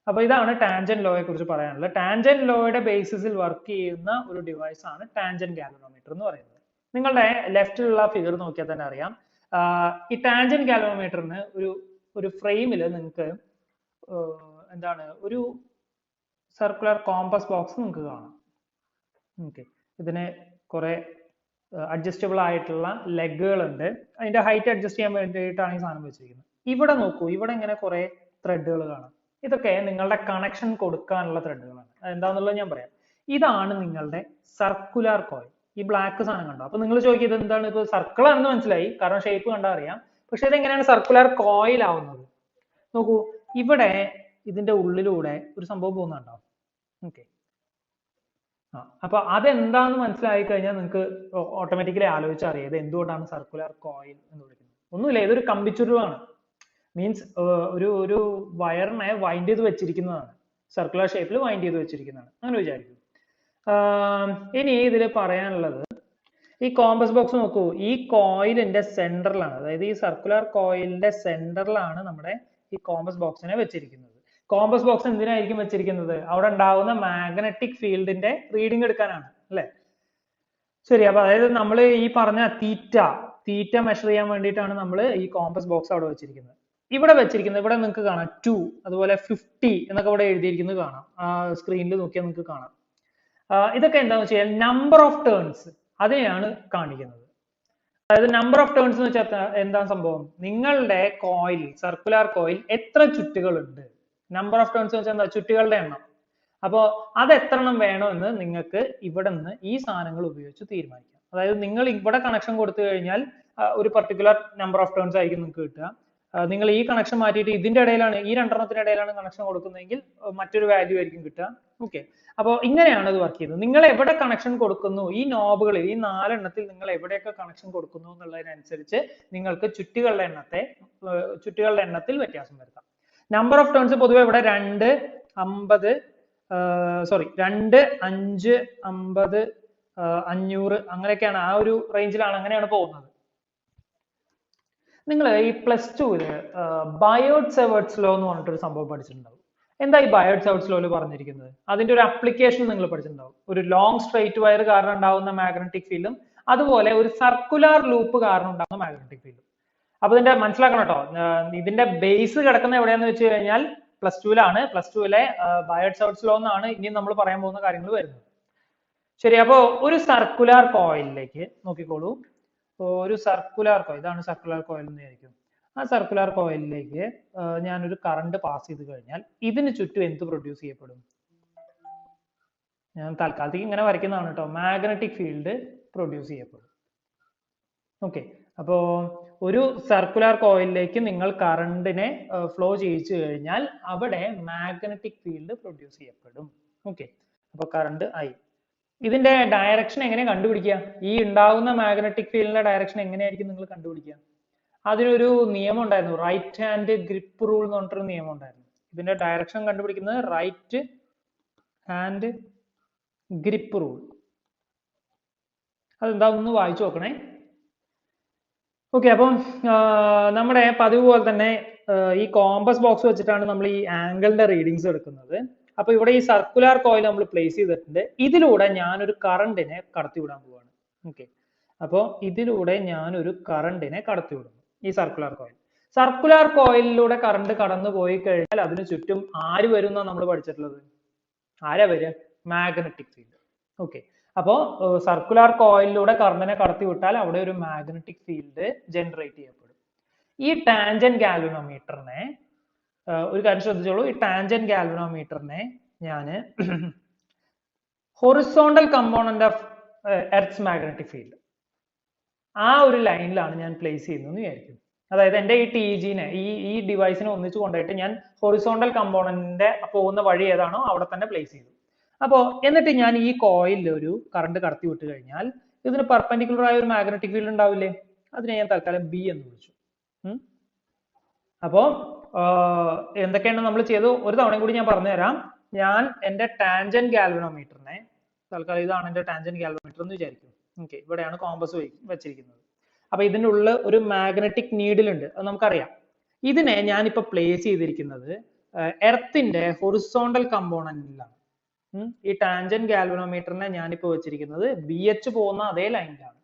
Speaker 1: അപ്പൊ ഇതാണ് ടാൻജന്റ് ലോയെ കുറിച്ച് പറയാനുള്ളത്. ടാൻജന്റ് ലോയുടെ ബേസിസിൽ വർക്ക് ചെയ്യുന്ന ഒരു ഡിവൈസ് ആണ് ടാൻജന്റ് ഗാൽവനോമീറ്റർ എന്ന് പറയുന്നത്. നിങ്ങളുടെ ലെഫ്റ്റിലുള്ള ഫിഗർ നോക്കിയാൽ തന്നെ അറിയാം. ഈ ടാൻജന്റ് ഗാൽവനോമീറ്ററിന് ഒരു ഫ്രെയിമിൽ നിങ്ങൾക്ക് എന്താണ് ഒരു സർക്കുലർ കോമ്പസ് ബോക്സ് നിങ്ങൾക്ക് കാണാം. ഓക്കെ, ഇതിന് കുറെ അഡ്ജസ്റ്റബിൾ ആയിട്ടുള്ള ലെഗുകൾ ഉണ്ട്. അതിന്റെ ഹൈറ്റ് അഡ്ജസ്റ്റ് ചെയ്യാൻ വേണ്ടിയിട്ടാണ് ഈ സാധനം വെച്ചിരിക്കുന്നത്. ഇവിടെ നോക്കൂ, ഇവിടെ ഇങ്ങനെ കുറെ ത്രെഡുകൾ കാണാം. ഇതൊക്കെ നിങ്ങളുടെ കണക്ഷൻ കൊടുക്കാനുള്ള ത്രെഡുകളാണ്. എന്താണെന്നുള്ളത് ഞാൻ പറയാം. ഇതാണ് നിങ്ങളുടെ സർക്കുലർ കോയിൽ. ഈ ബ്ലാക്ക് സാധനം കണ്ടോ? അപ്പൊ നിങ്ങൾ ചോദിക്കുന്നത് എന്താണ്? ഇപ്പൊ സർക്കിൾ ആണെന്ന് മനസ്സിലായി, കാരണം ഷേപ്പ് കണ്ടാൽ അറിയാം. പക്ഷെ ഇതെങ്ങനെയാണ് സർക്കുലർ കോയിൽ ആവുന്നത്? നോക്കൂ, ഇവിടെ ഇതിന്റെ ഉള്ളിലൂടെ ഒരു സംഭവം പോകുന്നുണ്ടോ? ഓക്കെ, അപ്പൊ അതെന്താന്ന് മനസ്സിലായി കഴിഞ്ഞാൽ നിങ്ങൾക്ക് ഓട്ടോമാറ്റിക്കലി ആലോചിച്ചറിയാം ഇത് എന്തുകൊണ്ടാണ് സർക്കുലർ കോയിൽ എന്ന് വിളിക്കുന്നത്. ഒന്നുമില്ല, ഇതൊരു കമ്പിച്ചുരുളാണ്. മീൻസ് ഒരു വയറിനെ വൈൻഡ് ചെയ്ത് വെച്ചിരിക്കുന്നതാണ്. സർക്കുലർ ഷേപ്പിൽ വൈൻഡ് ചെയ്ത് വെച്ചിരിക്കുന്നതാണ്, അങ്ങനെ വിചാരിക്കും. ഇനി ഇതിൽ പറയാനുള്ളത്, ഈ കോമ്പസ് ബോക്സ് നോക്കൂ, ഈ കോയിലിന്റെ സെന്ററിലാണ്, അതായത് ഈ സർക്കുലർ കോയിലിന്റെ സെന്ററിലാണ് നമ്മുടെ ഈ കോമ്പസ് ബോക്സിനെ വെച്ചിരിക്കുന്നത്. കോമ്പസ് ബോക്സ് എന്തിനായിരിക്കും വെച്ചിരിക്കുന്നത്? അവിടെ ഉണ്ടാവുന്ന മാഗ്നറ്റിക് ഫീൽഡിന്റെ റീഡിംഗ് എടുക്കാനാണ്, അല്ലെ? ശരി. അപ്പൊ അതായത് നമ്മൾ ഈ പറഞ്ഞ തീറ്റ മെഷർ ചെയ്യാൻ വേണ്ടിയിട്ടാണ് നമ്മൾ ഈ കോമ്പസ് ബോക്സ് അവിടെ വെച്ചിരിക്കുന്നത്. ഇവിടെ നിങ്ങൾക്ക് കാണാം 2, അതുപോലെ 50 എന്നൊക്കെ ഇവിടെ എഴുതിയിരിക്കുന്നത് കാണാം. സ്ക്രീനിൽ നോക്കിയാൽ നിങ്ങൾക്ക് കാണാം. ഇതൊക്കെ എന്താണെന്ന് വെച്ചാൽ നമ്പർ ഓഫ് ടേൺസ്, അതിനെയാണ് കാണിക്കുന്നത്. അതായത് നമ്പർ ഓഫ് ടേൺസ് എന്ന് വെച്ചാൽ എന്താണ് സംഭവം? നിങ്ങളുടെ കോയിൽ, സർക്കുലർ കോയിൽ എത്ര ചുറ്റുകളുണ്ട്? നമ്പർ ഓഫ് ടേൺസ് എന്ന് വെച്ചാൽ എന്താ? ചുറ്റുകളുടെ എണ്ണം. അപ്പോ അത് എത്ര എണ്ണം വേണമെന്ന് നിങ്ങൾക്ക് ഇവിടെ നിന്ന് ഈ സാധനങ്ങൾ ഉപയോഗിച്ച് തീരുമാനിക്കാം. അതായത് നിങ്ങൾ ഇവിടെ കണക്ഷൻ കൊടുത്തു കഴിഞ്ഞാൽ ഒരു പർട്ടിക്കുലർ നമ്പർ ഓഫ് ടേൺസ് ആയിരിക്കും നിങ്ങൾക്ക് കിട്ടുക. നിങ്ങൾ ഈ കണക്ഷൻ മാറ്റിയിട്ട് ഇതിന്റെ ഇടയിലാണ്, ഈ രണ്ടെണ്ണത്തിന്റെ ഇടയിലാണ് കണക്ഷൻ കൊടുക്കുന്നതെങ്കിൽ മറ്റൊരു വാല്യൂ ആയിരിക്കും കിട്ടുക. ഓക്കെ, അപ്പോൾ ഇങ്ങനെയാണ് ഇത് വർക്ക് ചെയ്യുന്നത്. നിങ്ങൾ എവിടെ കണക്ഷൻ കൊടുക്കുന്നു, ഈ നോബുകളിൽ ഈ 4 എണ്ണത്തിൽ നിങ്ങൾ എവിടെയൊക്കെ കണക്ഷൻ കൊടുക്കുന്നു എന്നുള്ളതിനനുസരിച്ച് നിങ്ങൾക്ക് ചുറ്റുകളുടെ എണ്ണത്തിൽ വ്യത്യാസം വരുത്താം. നമ്പർ ഓഫ് ടേൺസ് പൊതുവെ ഇവിടെ 2, 5, 50, 500 അങ്ങനെയൊക്കെയാണ്, ആ ഒരു റേഞ്ചിലാണ്, അങ്ങനെയാണ് പോകുന്നത്. നിങ്ങൾ ഈ +2 ബയോട്ട്-സേവേർട്ട്സ് ലോ എന്ന് പറഞ്ഞിട്ടൊരു സംഭവം പഠിച്ചിട്ടുണ്ടാവും. എന്താ ഈ ബയോട്ട്-സേവേർട്ട്സ് ലോയിൽ പറഞ്ഞിരിക്കുന്നത്? അതിന്റെ ഒരു അപ്ലിക്കേഷൻ നിങ്ങൾ പഠിച്ചിട്ടുണ്ടാവും. ഒരു ലോങ് സ്ട്രെയിറ്റ് വയർ കാരണം ഉണ്ടാകുന്ന മാഗ്നറ്റിക് ഫീൽഡും അതുപോലെ ഒരു സർക്കുലർ ലൂപ്പ് കാരണം ഉണ്ടാകുന്ന മാഗ്നറ്റിക് ഫീൽഡും. അപ്പൊ ഇതിന്റെ മനസ്സിലാക്കണം കേട്ടോ, ഇതിന്റെ ബേസ് കിടക്കുന്ന എവിടെയാന്ന് വെച്ച് കഴിഞ്ഞാൽ +2ലാണ്. +2ലെ ബയോട്ട്-സേവേർട്ട്സ് ലോ എന്നാണ് ഇനി നമ്മൾ പറയാൻ പോകുന്ന കാര്യങ്ങൾ വരുന്നത്. ശരി, അപ്പോ ഒരു സർക്കുലർ കോയിലിലേക്ക് നോക്കിക്കോളൂ. ഒരു സർക്കുലർ കോയിൽ, ഇതാണ് സർക്കുലർ കോയിൽ എന്ന് വിചാരിക്കും. ആ സർക്കുലർ കോയിലിലേക്ക് ഞാനൊരു കറണ്ട് പാസ് ചെയ്ത് കഴിഞ്ഞാൽ ഇതിന് ചുറ്റും എന്ത് പ്രൊഡ്യൂസ് ചെയ്യപ്പെടും? ഞാൻ തൽക്കാലത്തേക്ക് ഇങ്ങനെ വരയ്ക്കുന്നതാണ് കേട്ടോ. മാഗ്നറ്റിക് ഫീൽഡ് പ്രൊഡ്യൂസ് ചെയ്യപ്പെടും. ഓക്കെ, അപ്പോ ഒരു സർക്കുലർ കോയിലിലേക്ക് നിങ്ങൾ കറണ്ടിനെ ഫ്ലോ ചെയ്യിച്ചു കഴിഞ്ഞാൽ അവിടെ മാഗ്നറ്റിക് ഫീൽഡ് പ്രൊഡ്യൂസ് ചെയ്യപ്പെടും. ഓക്കെ, അപ്പൊ കറണ്ട് I. ഇതിന്റെ ഡയറക്ഷൻ എങ്ങനെ കണ്ടുപിടിക്കുക? ഈ ഉണ്ടാകുന്ന മാഗ്നറ്റിക് ഫീൽഡിന്റെ ഡയറക്ഷൻ എങ്ങനെയായിരിക്കും നിങ്ങൾ കണ്ടുപിടിക്കുക? അതിനൊരു നിയമം ഉണ്ടായിരുന്നു, റൈറ്റ് ഹാൻഡ് ഗ്രിപ്പ് റൂൾ എന്ന് പറഞ്ഞിട്ടൊരു നിയമം ഉണ്ടായിരുന്നു. ഇതിന്റെ ഡയറക്ഷൻ കണ്ടുപിടിക്കുന്നത് റൈറ്റ് ഹാൻഡ് ഗ്രിപ്പ് റൂൾ. അതെന്താണെന്ന് വായിച്ചു നോക്കണേ. ഓക്കെ, അപ്പം നമ്മുടെ പതിവ് പോലെ തന്നെ ഈ കോമ്പസ് ബോക്സ് വെച്ചിട്ടാണ് നമ്മൾ ഈ ആംഗിളിന്റെ റീഡിങ്സ് എടുക്കുന്നത്. അപ്പൊ ഇവിടെ ഈ സർക്കുലർ കോയിൽ നമ്മൾ പ്ലേസ് ചെയ്തിട്ടുണ്ട്. ഇതിലൂടെ ഞാനൊരു കറണ്ടിനെ കടത്തിവിടാൻ പോവാണ്. ഓക്കെ, അപ്പോ ഇതിലൂടെ ഞാനൊരു കറണ്ടിനെ കടത്തിവിടുന്നു, ഈ സർക്കുലർ കോയിൽ. സർക്കുലർ കോയിലിലൂടെ കറണ്ട് കടന്നു പോയി കഴിഞ്ഞാൽ അതിന് ചുറ്റും ആര് വരും എന്നാണ് നമ്മൾ പഠിച്ചിട്ടുള്ളത്? ആരാ വരിക? Magnetic field. ഓക്കെ, അപ്പോ സർക്കുലർ കോയിലിലൂടെ കറണ്ടിനെ കടത്തിവിട്ടാൽ അവിടെ ഒരു മാഗ്നറ്റിക് ഫീൽഡ് ജനറേറ്റ് ചെയ്യപ്പെടും. ഈ ടാൻജന്റ് ഗാൽവനോമീറ്ററിനെ ഒരു കാര്യം ശ്രദ്ധിച്ചോളൂ, ഈ ടാൻജന്റ് ഗാൽവനോമീറ്ററിനെ ഞാൻ horizontal component of earth's magnetic field ആ ഒരു ലൈനിലാണ് ഞാൻ പ്ലേസ് ചെയ്യുന്നത് വിചാരിക്കും. അതായത് എൻ്റെ ഈ TG-നെ ഈ ഡിവൈസിനെ ഒന്നിച്ച് കൊണ്ടുപോയിട്ട് ഞാൻ ഹൊറിസോണ്ടൽ കമ്പോണന്റിന്റെ പോകുന്ന വഴി ഏതാണോ അവിടെ തന്നെ പ്ലേസ് ചെയ്തു. അപ്പോ എന്നിട്ട് ഞാൻ ഈ കോയിലിൽ ഒരു കറണ്ട് കടത്തി വിട്ട് കഴിഞ്ഞാൽ ഇതിന് പെർപെൻഡിക്കുലർ ആയ ഒരു മാഗ്നറ്റിക് ഫീൽഡ് ഉണ്ടാവില്ലേ? അതിനെ ഞാൻ തൽക്കാലം B എന്ന് വിളിച്ചു. അപ്പോ എന്തൊക്കെയാണ് നമ്മൾ ചെയ്തു ഒരു തവണയും കൂടി ഞാൻ പറഞ്ഞുതരാം. ഞാൻ എൻ്റെ ടാൻജന്റ് ഗാൽവനോമീറ്ററിനെ, തൽക്കാലം ഇതാണ് എൻ്റെ ടാൻജന്റ് ഗാൽവനോമീറ്റർ എന്ന് വിചാരിക്കും. ഓക്കെ, ഇവിടെയാണ് കോമ്പസ് വെച്ചിരിക്കുന്നത്. അപ്പൊ ഇതിൻ്റെ ഉള്ളിൽ ഒരു മാഗ്നറ്റിക് നീഡിൽ ഉണ്ട്, അത് നമുക്കറിയാം. ഇതിനെ ഞാനിപ്പോ പ്ലേസ് ചെയ്തിരിക്കുന്നത് എർത്തിന്റെ ഹൊറിസോണ്ടൽ കമ്പോണന്റിലാണ്. ഈ ടാൻജന്റ് ഗാൽവനോമീറ്ററിനെ ഞാനിപ്പോ വെച്ചിരിക്കുന്നത് BH പോകുന്ന അതേ ലൈനിലാണ്.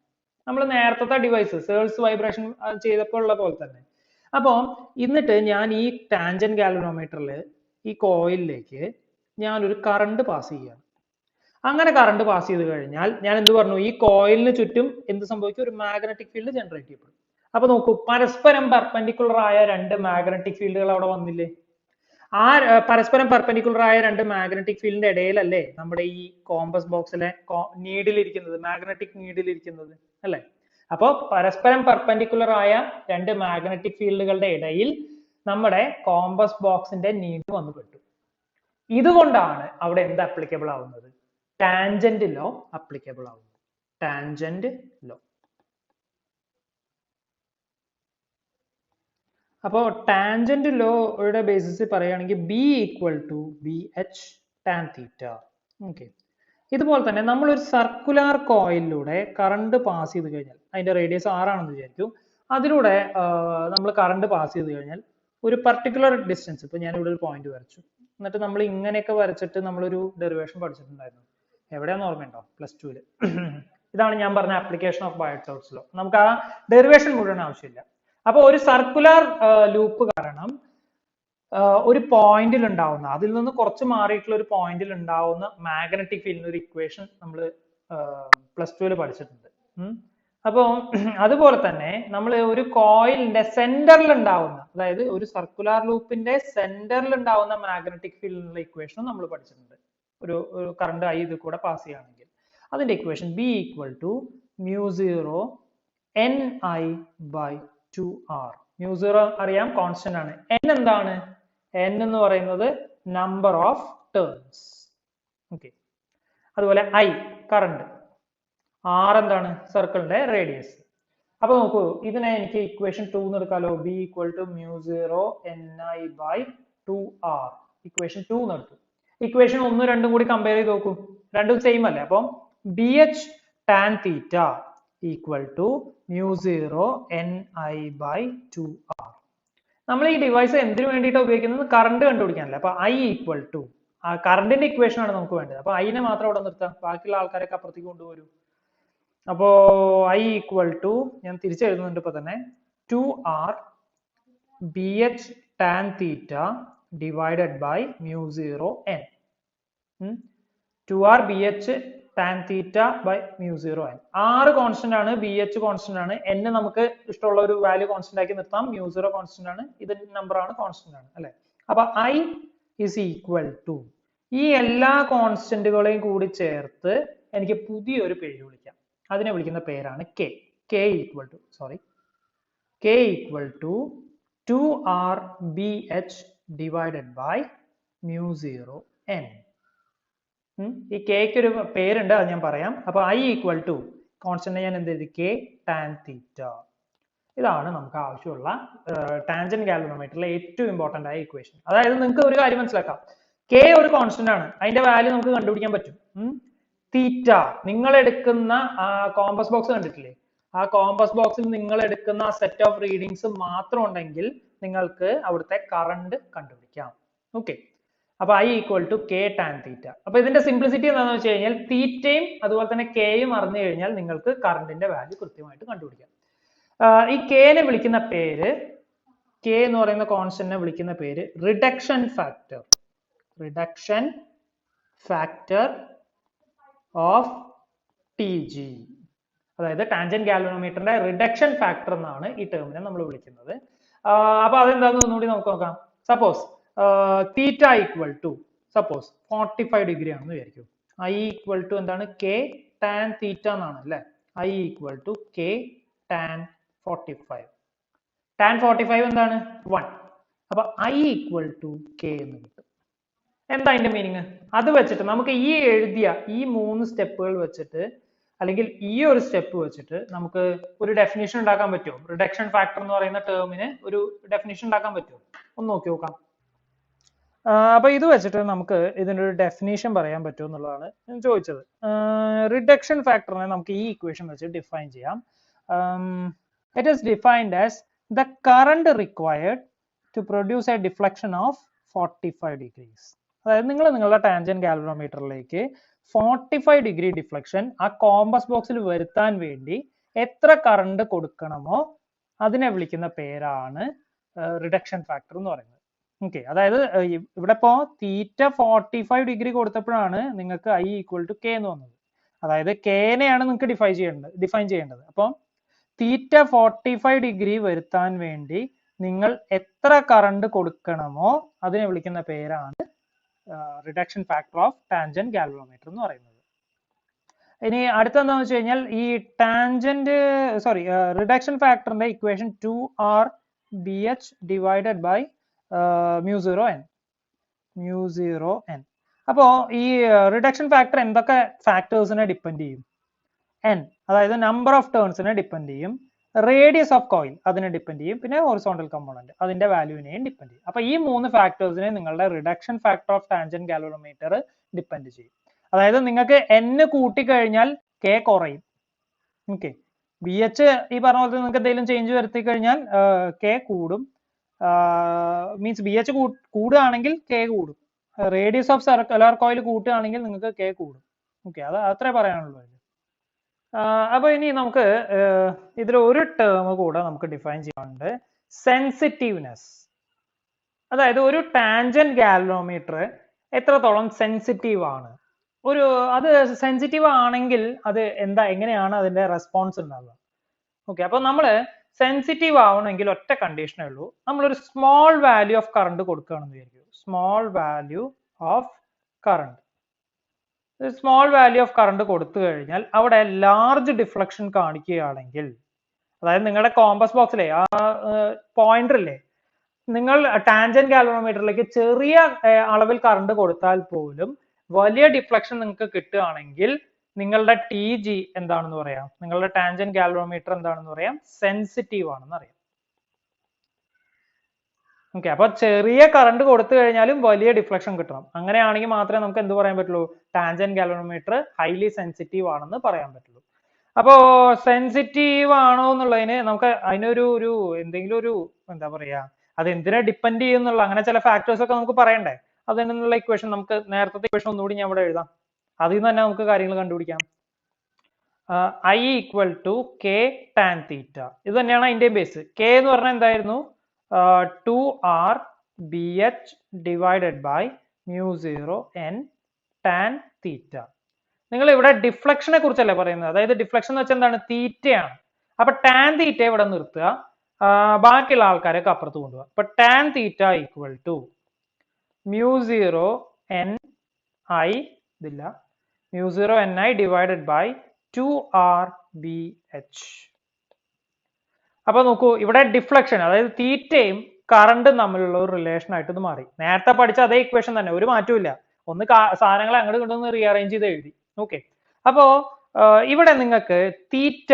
Speaker 1: നമ്മൾ നേരത്തെ ഡിവൈസ് സേൾസ് വൈബ്രേഷൻ ചെയ്തപ്പോൾ ഉള്ള പോലെ തന്നെ. അപ്പോ എന്നിട്ട് ഞാൻ ഈ ടാൻജന്റ് ഗാൽവനോമീറ്ററിൽ ഈ കോയിലിലേക്ക് ഞാനൊരു കറണ്ട് പാസ് ചെയ്യാണ്. അങ്ങനെ കറണ്ട് പാസ് ചെയ്ത് കഴിഞ്ഞാൽ ഞാൻ എന്ത് പറഞ്ഞു? ഈ കോയിലിന് ചുറ്റും എന്ത് സംഭവിക്കും? ഒരു മാഗ്നറ്റിക് ഫീൽഡ് ജനറേറ്റ് ചെയ്യപ്പെടും. അപ്പൊ നോക്കൂ, പരസ്പരം പെർപെൻഡിക്കുലർ ആയ രണ്ട് മാഗ്നറ്റിക് ഫീൽഡുകൾ അവിടെ വന്നില്ലേ? ആ പരസ്പരം പെർപെൻഡിക്കുലർ ആയ രണ്ട് മാഗ്നറ്റിക് ഫീൽഡിന്റെ ഇടയിലല്ലേ നമ്മുടെ ഈ കോമ്പസ് ബോക്സിലെ നീഡിലിരിക്കുന്നത്, മാഗ്നറ്റിക് നീഡിലിരിക്കുന്നത് അല്ലേ? അപ്പോ പരസ്പരം പെർപെൻഡിക്കുലർ ആയ രണ്ട് മാഗ്നറ്റിക് ഫീൽഡുകളുടെ ഇടയിൽ നമ്മുടെ കോമ്പസ് ബോക്സിന്റെ നീഡ് വന്നു പെട്ടു. ഇതുകൊണ്ടാണ് അവിടെ എന്ത് അപ്ലിക്കബിൾ ആവുന്നത്? ടാൻജന്റ് ലോ അപ്ലിക്കബിൾ ആവുന്നത്. Tangent law. അപ്പോൾ ടാൻജന്റ് ലോയുടെ ബേസിസിൽ പറയുകയാണെങ്കിൽ B = BH tan θ. ഓക്കെ, ഇതുപോലെ തന്നെ നമ്മൾ ഒരു സർക്കുലർ കോയിലിലൂടെ കറണ്ട് പാസ് ചെയ്ത് കഴിഞ്ഞാൽ, അതിന്റെ റേഡിയസ് R ആണെന്ന് വിചാരിക്കൂ, അതിലൂടെ നമ്മൾ കറണ്ട് പാസ് ചെയ്ത് കഴിഞ്ഞാൽ ഒരു പർട്ടിക്കുലർ ഡിസ്റ്റൻസ്, ഇപ്പൊ ഞാൻ ഇവിടെ ഒരു പോയിന്റ് വരച്ചു, എന്നിട്ട് നമ്മൾ ഇങ്ങനെയൊക്കെ വരച്ചിട്ട് നമ്മളൊരു ഡെറിവേഷൻ പഠിച്ചിട്ടുണ്ടായിരുന്നു. എവിടെയാന്ന് ഓർമ്മയുണ്ടോ? +2 ല്. ഇതാണ് ഞാൻ പറഞ്ഞ ആപ്ലിക്കേഷൻ ഓഫ് ബയോട്ട്-സേവേർട്ട്സ് ലോ. നമുക്ക് ആ ഡെറിവേഷൻ മുഴുവൻ ആവശ്യമില്ല. അപ്പൊ ഒരു സർക്കുലർ ലൂപ്പ് കാരണം ഒരു പോയിന്റിൽ ഉണ്ടാവുന്ന, അതിൽ നിന്ന് കുറച്ച് മാറിയിട്ടുള്ള ഒരു പോയിന്റിൽ ഉണ്ടാവുന്ന മാഗ്നറ്റിക് ഫീൽഡിന് ഒരു ഇക്വേഷൻ നമ്മൾ +2 ല് പഠിച്ചിട്ടുണ്ട്. അപ്പോൾ അതുപോലെ തന്നെ നമ്മൾ ഒരു കോയിലിന്റെ സെന്ററിൽ ഉണ്ടാവുന്ന, അതായത് ഒരു സർക്കുലർ ലൂപ്പിന്റെ സെന്ററിൽ ഉണ്ടാവുന്ന മാഗ്നറ്റിക് ഫീൽഡിനുള്ള ഇക്വേഷൻ നമ്മൾ പഠിച്ചിട്ടുണ്ട്. ഒരു കറണ്ട് I ഇത് കൂടെ പാസ് ചെയ്യുകയാണെങ്കിൽ അതിന്റെ ഇക്വേഷൻ B = μ0 Ni/2R. mu0 അറിയാം കോൺസ്റ്റന്റ് ആണ്. n എന്താണ്? n എന്ന് പറയുന്നത് നമ്പർ ഓഫ് ടേൺസ്. ഓക്കെ, അതുപോലെ i കറണ്ട്, r എന്താണ്? സർക്കിളിന്റെ റേഡിയസ്. അപ്പൊ നോക്കൂ, ഇതിനെ എനിക്ക് ഇക്വേഷൻ 2 എന്ന് എടുക്കാലോ. b equal to mu0 ni by 2r. Equation 2 എന്ന് എടുത്തു. ഇക്വേഷൻ 1 2 കൂടി കമ്പയർ ചെയ്ത് നോക്കൂ, രണ്ടും സെയിം അല്ലേ? അപ്പം bh tan theta equal to mu0 ni by 2r. നമ്മൾ ഈ ഡിവൈസ് എന്തിനു വേണ്ടിയിട്ടാണ് ഉപയോഗിക്കുന്നത്? കറണ്ട് കണ്ടുപിടിക്കാനല്ലേ. അപ്പൊ i ഈക്വൽ ടു ആ കറണ്ടിന്റെ ഇക്വേഷൻ ആണ് നമുക്ക് വേണ്ടത്. അപ്പൊ ഐനെ മാത്രം അവിടെ നിർത്താം, ബാക്കിയുള്ള ആൾക്കാരൊക്കെ അപ്പുറത്തേക്ക് കൊണ്ടുവരൂ. അപ്പോ i ഈക്വൽ ടു, ഞാൻ തിരിച്ചെഴുതുന്നുണ്ട് ഇപ്പൊ തന്നെ, 2r bh tan theta divided by mu0 n. 2r bh tan theta by mu0 n. r constant ആണ്, bh കോൺസ്റ്റന്റ് ആണ്, n നമുക്ക് ഇഷ്ടമുള്ള ഒരു വാല്യൂ കോൺസ്റ്റന്റ് ആക്കി നിർത്താം. mu0 കോൺസ്റ്റന്റ് ആണ്, ഇത് നമ്പർ ആണ്, കോൺസ്റ്റന്റ് ആണ് അല്ലെ? അപ്പൊ i is equal to ഈ എല്ലാ കോൺസ്റ്റന്റുകളെയും കൂടി ചേർത്ത് എനിക്ക് പുതിയൊരു പേര് വിളിക്കാം. അതിനെ വിളിക്കുന്ന പേരാണ് k. k equal to k equal to 2r bh divided by mu0 n. ഈ kക്ക് ഒരു പേരുണ്ട്, അത് ഞാൻ പറയാം. അപ്പൊ i ഈക്വൽ ടു കോൺസ്റ്റന്റ് ഞാൻ എന്ത് എഴുതി? k tan തീറ്റ. ഇതാണ് നമുക്ക് ആവശ്യമുള്ള ടാൻജന്റ് ഗാൽവനോമീറ്ററിലെ ഏറ്റവും ഇമ്പോർട്ടന്റ് ആയ ഇക്വേഷൻ. അതായത് നിങ്ങൾക്ക് ഒരു കാര്യം മനസ്സിലാക്കാം, k ഒരു കോൺസ്റ്റന്റ് ആണ്, അതിന്റെ വാല്യൂ നമുക്ക് കണ്ടുപിടിക്കാൻ പറ്റും. തീറ്റ, നിങ്ങൾ എടുക്കുന്ന കോമ്പസ് ബോക്സ് കണ്ടിട്ടില്ലേ? ആ കോമ്പസ് ബോക്സിൽ നിങ്ങൾ എടുക്കുന്ന സെറ്റ് ഓഫ് റീഡിങ്സ് മാത്രം ഉണ്ടെങ്കിൽ നിങ്ങൾക്ക് അവിടുത്തെ കറണ്ട് കണ്ടുപിടിക്കാം. ഓക്കെ, അപ്പൊ i equal to k tan theta. അപ്പൊ ഇതിന്റെ സിംപ്ലിസിറ്റി എന്താണെന്ന് വെച്ച് കഴിഞ്ഞാൽ തീറ്റയും അതുപോലെ തന്നെ kയും അറിഞ്ഞു കഴിഞ്ഞാൽ നിങ്ങൾക്ക് കറണ്ടിന്റെ വാല്യൂ കൃത്യമായിട്ട് കണ്ടുപിടിക്കാം. ഈ kനെ വിളിക്കുന്ന പേര്, k എന്ന് പറയുന്ന കോൺസ്റ്റന്റിനെ വിളിക്കുന്ന പേര് reduction factor. Reduction factor of TG, അതായത് ടാൻജന്റ് ഗാൽവനോമീറ്ററിന്റെ റിഡക്ഷൻ ഫാക്ടർ എന്നാണ് ഈ ടേമിനെ നമ്മൾ വിളിക്കുന്നത്. അപ്പൊ അതെന്താണെന്ന് ഒന്നുകൂടി നമുക്ക് നോക്കാം. Suppose theta equal to suppose 45 degree ആണെന്ന് വിചാരിക്കും. i ഈക്വൽ ടു എന്താണ്? k tan തീറ്റ എന്നാണ് അല്ലെ? i equal to k tan 45. tan 45 എന്താണ്? 1. അപ്പൊ i ഈക്വൽ ടു k എന്ന് കിട്ടും. എന്താ അതിന്റെ മീനിങ്? അത് വെച്ചിട്ട് നമുക്ക് ഈ എഴുതിയ ഈ 3 സ്റ്റെപ്പുകൾ വെച്ചിട്ട്, അല്ലെങ്കിൽ ഈ ഒരു സ്റ്റെപ്പ് വെച്ചിട്ട് നമുക്ക് ഒരു ഡെഫിനിഷൻ ഉണ്ടാക്കാൻ പറ്റുമോ? റിഡക്ഷൻ ഫാക്ടർ എന്ന് പറയുന്ന ടേമിന് ഒരു ഡെഫിനിഷൻ ഉണ്ടാക്കാൻ പറ്റുമോ? ഒന്ന് നോക്കി നോക്കാം. അപ്പൊ ഇത് വെച്ചിട്ട് നമുക്ക് ഇതിനൊരു ഡെഫിനിഷൻ പറയാൻ പറ്റുമോ എന്നുള്ളതാണ് ഞാൻ ചോദിച്ചത്. റിഡക്ഷൻ ഫാക്ടറിനെ നമുക്ക് ഈ ഇക്വേഷൻ വെച്ച് ഡിഫൈൻ ചെയ്യാം. It is defined as the current required to produce a deflection of 45 degrees. അതായത് നിങ്ങൾ നിങ്ങളുടെ ടാൻജന്റ് ഗാൽവനോമീറ്ററിലേക്ക് 45 ഡിഗ്രി ഡിഫ്ലക്ഷൻ ആ കോമ്പസ് ബോക്സിൽ വരുത്താൻ വേണ്ടി എത്ര കറണ്ട് കൊടുക്കണമോ അതിനെ വിളിക്കുന്ന പേരാണ് റിഡക്ഷൻ ഫാക്ടർ എന്ന് പറയുന്നത്. ഓക്കെ, അതായത് ഇവിടെ ഇപ്പോ തീറ്റ 45 ഡിഗ്രി കൊടുത്തപ്പോഴാണ് നിങ്ങൾക്ക് i ഈക്വൽ ടു k എന്ന് വന്നത്. അതായത് kനെയാണ് നിങ്ങൾക്ക് ഡിഫൈൻ ചെയ്യേണ്ടത്. അപ്പം തീറ്റ 45 ഡിഗ്രി വരുത്താൻ വേണ്ടി നിങ്ങൾ എത്ര കറണ്ട് കൊടുക്കണമോ അതിനെ വിളിക്കുന്ന പേരാണ് reduction factor of tangent galvanometer എന്ന് പറയുന്നത്. ഇനി അടുത്തെന്താണെന്ന് വെച്ച് കഴിഞ്ഞാൽ ഈ റിഡക്ഷൻ ഫാക്ടറിന്റെ equation 2r bh divided by mu0 n. അപ്പോ ഈ റിഡക്ഷൻ ഫാക്ടർ എന്തൊക്കെ ഫാക്ടേഴ്സിനെ ഡിപ്പെൻഡ് ചെയ്യും? n, അതായത് നമ്പർ ഓഫ് ടേൺസിനെ ഡിപ്പെൻഡ് ചെയ്യും, റേഡിയസ് ഓഫ് കോയിൽ അതിനെ ഡിപ്പെൻഡ് ചെയ്യും, പിന്നെ ഹൊറിസോണ്ടൽ കമ്പോണന്റ് അതിന്റെ വാല്യൂവിനെയും ഡിപ്പെൻഡ് ചെയ്യും. അപ്പൊ ഈ 3 ഫാക്ടേഴ്സിനെ നിങ്ങളുടെ reduction factor of tangent galvanometer depend ചെയ്യും. അതായത് നിങ്ങൾക്ക് n കൂട്ടിക്കഴിഞ്ഞാൽ k കുറയും. ഓക്കെ, bh ഈ പറഞ്ഞ പോലെ നിങ്ങൾക്ക് എന്തെങ്കിലും ചേഞ്ച് വരുത്തി കഴിഞ്ഞാൽ k കൂടും. മീൻസ് bh കൂടുകയാണെങ്കിൽ k കൂടും. റേഡിയസ് ഓഫ് സർക്കുലർ കോയിൽ കൂട്ടുകയാണെങ്കിൽ നിങ്ങൾക്ക് k കൂടും. ഓക്കെ, അത് അത്രേ പറയാനുള്ളൂ. അപ്പൊ ഇനി നമുക്ക് ഇതിൽ ഒരു ടേം കൂടെ നമുക്ക് ഡിഫൈൻ ചെയ്യാനുണ്ട്, സെൻസിറ്റീവ്നെസ്. അതായത് ഒരു ടാൻജന്റ് ഗാൽവനോമീറ്റർ എത്രത്തോളം സെൻസിറ്റീവ് ആണ്, അത് സെൻസിറ്റീവ് ആണെങ്കിൽ അത് എങ്ങനെയാണ് അതിന്റെ റെസ്പോൺസ് ഉണ്ടാവുക? ഓക്കെ, അപ്പൊ നമ്മള് സെൻസിറ്റീവ് ആവണമെങ്കിൽ ഒറ്റ കണ്ടീഷനേ ഉള്ളൂ, നമ്മളൊരു സ്മോൾ വാല്യൂ ഓഫ് കറണ്ട് കൊടുക്കുകയാണെന്ന് വിചാരിക്കും. സ്മോൾ വാല്യൂ ഓഫ് കറണ്ട് കൊടുത്തു കഴിഞ്ഞാൽ അവിടെ ലാർജ് ഡിഫ്ലക്ഷൻ കാണിക്കുകയാണെങ്കിൽ അതായത് നിങ്ങളുടെ കോമ്പസ് ബോക്സിലെ ആ പോയിന്റർ ഇല്ലേ, നിങ്ങൾ ടാൻജന്റ് ഗാൽവനോമീറ്ററിലേക്ക് ചെറിയ അളവിൽ കറണ്ട് കൊടുത്താൽ പോലും വലിയ ഡിഫ്ലക്ഷൻ നിങ്ങൾക്ക് കിട്ടുകയാണെങ്കിൽ നിങ്ങളുടെ ടി ജി എന്താണെന്ന് പറയാം, നിങ്ങളുടെ ടാൻജന്റ് ഗാൽവനോമീറ്റർ എന്താണെന്ന് പറയാം, സെൻസിറ്റീവ് ആണെന്ന് അറിയാം. ഓക്കെ, അപ്പൊ ചെറിയ കറണ്ട് കൊടുത്തു കഴിഞ്ഞാലും വലിയ ഡിഫ്ലക്ഷൻ കിട്ടണം. അങ്ങനെയാണെങ്കിൽ മാത്രമേ നമുക്ക് എന്ത് പറയാൻ പറ്റുള്ളൂ, ടാൻജന്റ് ഗാൽവനോമീറ്റർ ഹൈലി സെൻസിറ്റീവ് ആണെന്ന് പറയാൻ പറ്റുള്ളൂ. അപ്പോ സെൻസിറ്റീവ് ആണോ എന്നുള്ളതിന് നമുക്ക് അതിനൊരു എന്തെങ്കിലും ഒരു എന്താ പറയാ, അത് എന്തിനെ ഡിപ്പെൻഡ് ചെയ്യുന്നുള്ള അങ്ങനെ ചില ഫാക്ടേഴ്സ് ഒക്കെ നമുക്ക് പറയണ്ടേ. അതിനുള്ള ഇക്വേഷൻ നമുക്ക് നേരത്തെ ഇക്വേഷൻ ഒന്നുകൂടി ഞാൻ ഇവിടെ എഴുതാം. അതിൽ നിന്ന് തന്നെ നമുക്ക് കാര്യങ്ങൾ കണ്ടുപിടിക്കാം. I equal to K tan theta, ഇത് തന്നെയാണ് അതിന്റെ ബേസ്. കെ എന്ന് പറഞ്ഞാൽ എന്തായിരുന്നു, 2r BH divided by μ0 n tan theta. നിങ്ങൾ ഇവിടെ ഡിഫ്ലക്ഷനെ കുറിച്ചല്ലേ പറയുന്നത്, അതായത് ഡിഫ്ലക്ഷൻ എന്ന് വെച്ചാൽ എന്താണ്, തീറ്റയാണ്. അപ്പൊ ടാൻ തീറ്റ ഇവിടെ നിർത്തുക, ബാക്കിയുള്ള ആൾക്കാരൊക്കെ അപ്പുറത്ത് കൊണ്ടുപോകുക. അപ്പൊ tan theta equal to μ0 ni, ഇതില്ല, μ0 ni divided by 2r BH. അപ്പൊ നോക്കൂ, ഇവിടെ ഡിഫ്ലക്ഷൻ അതായത് തീറ്റയും കറണ്ടും തമ്മിലുള്ള ഒരു റിലേഷൻ ആയിട്ട് ഇത് മാറി. നേരത്തെ പഠിച്ച അതേ ഇക്വേഷൻ തന്നെ, ഒരു മാറ്റവും ഇല്ല. ഒന്ന് സാധനങ്ങൾ അങ്ങോട്ട് കൊണ്ടുവന്ന് റീഅറേഞ്ച് ചെയ്ത് എഴുതി. ഓക്കെ, അപ്പോ ഇവിടെ നിങ്ങൾക്ക് തീറ്റ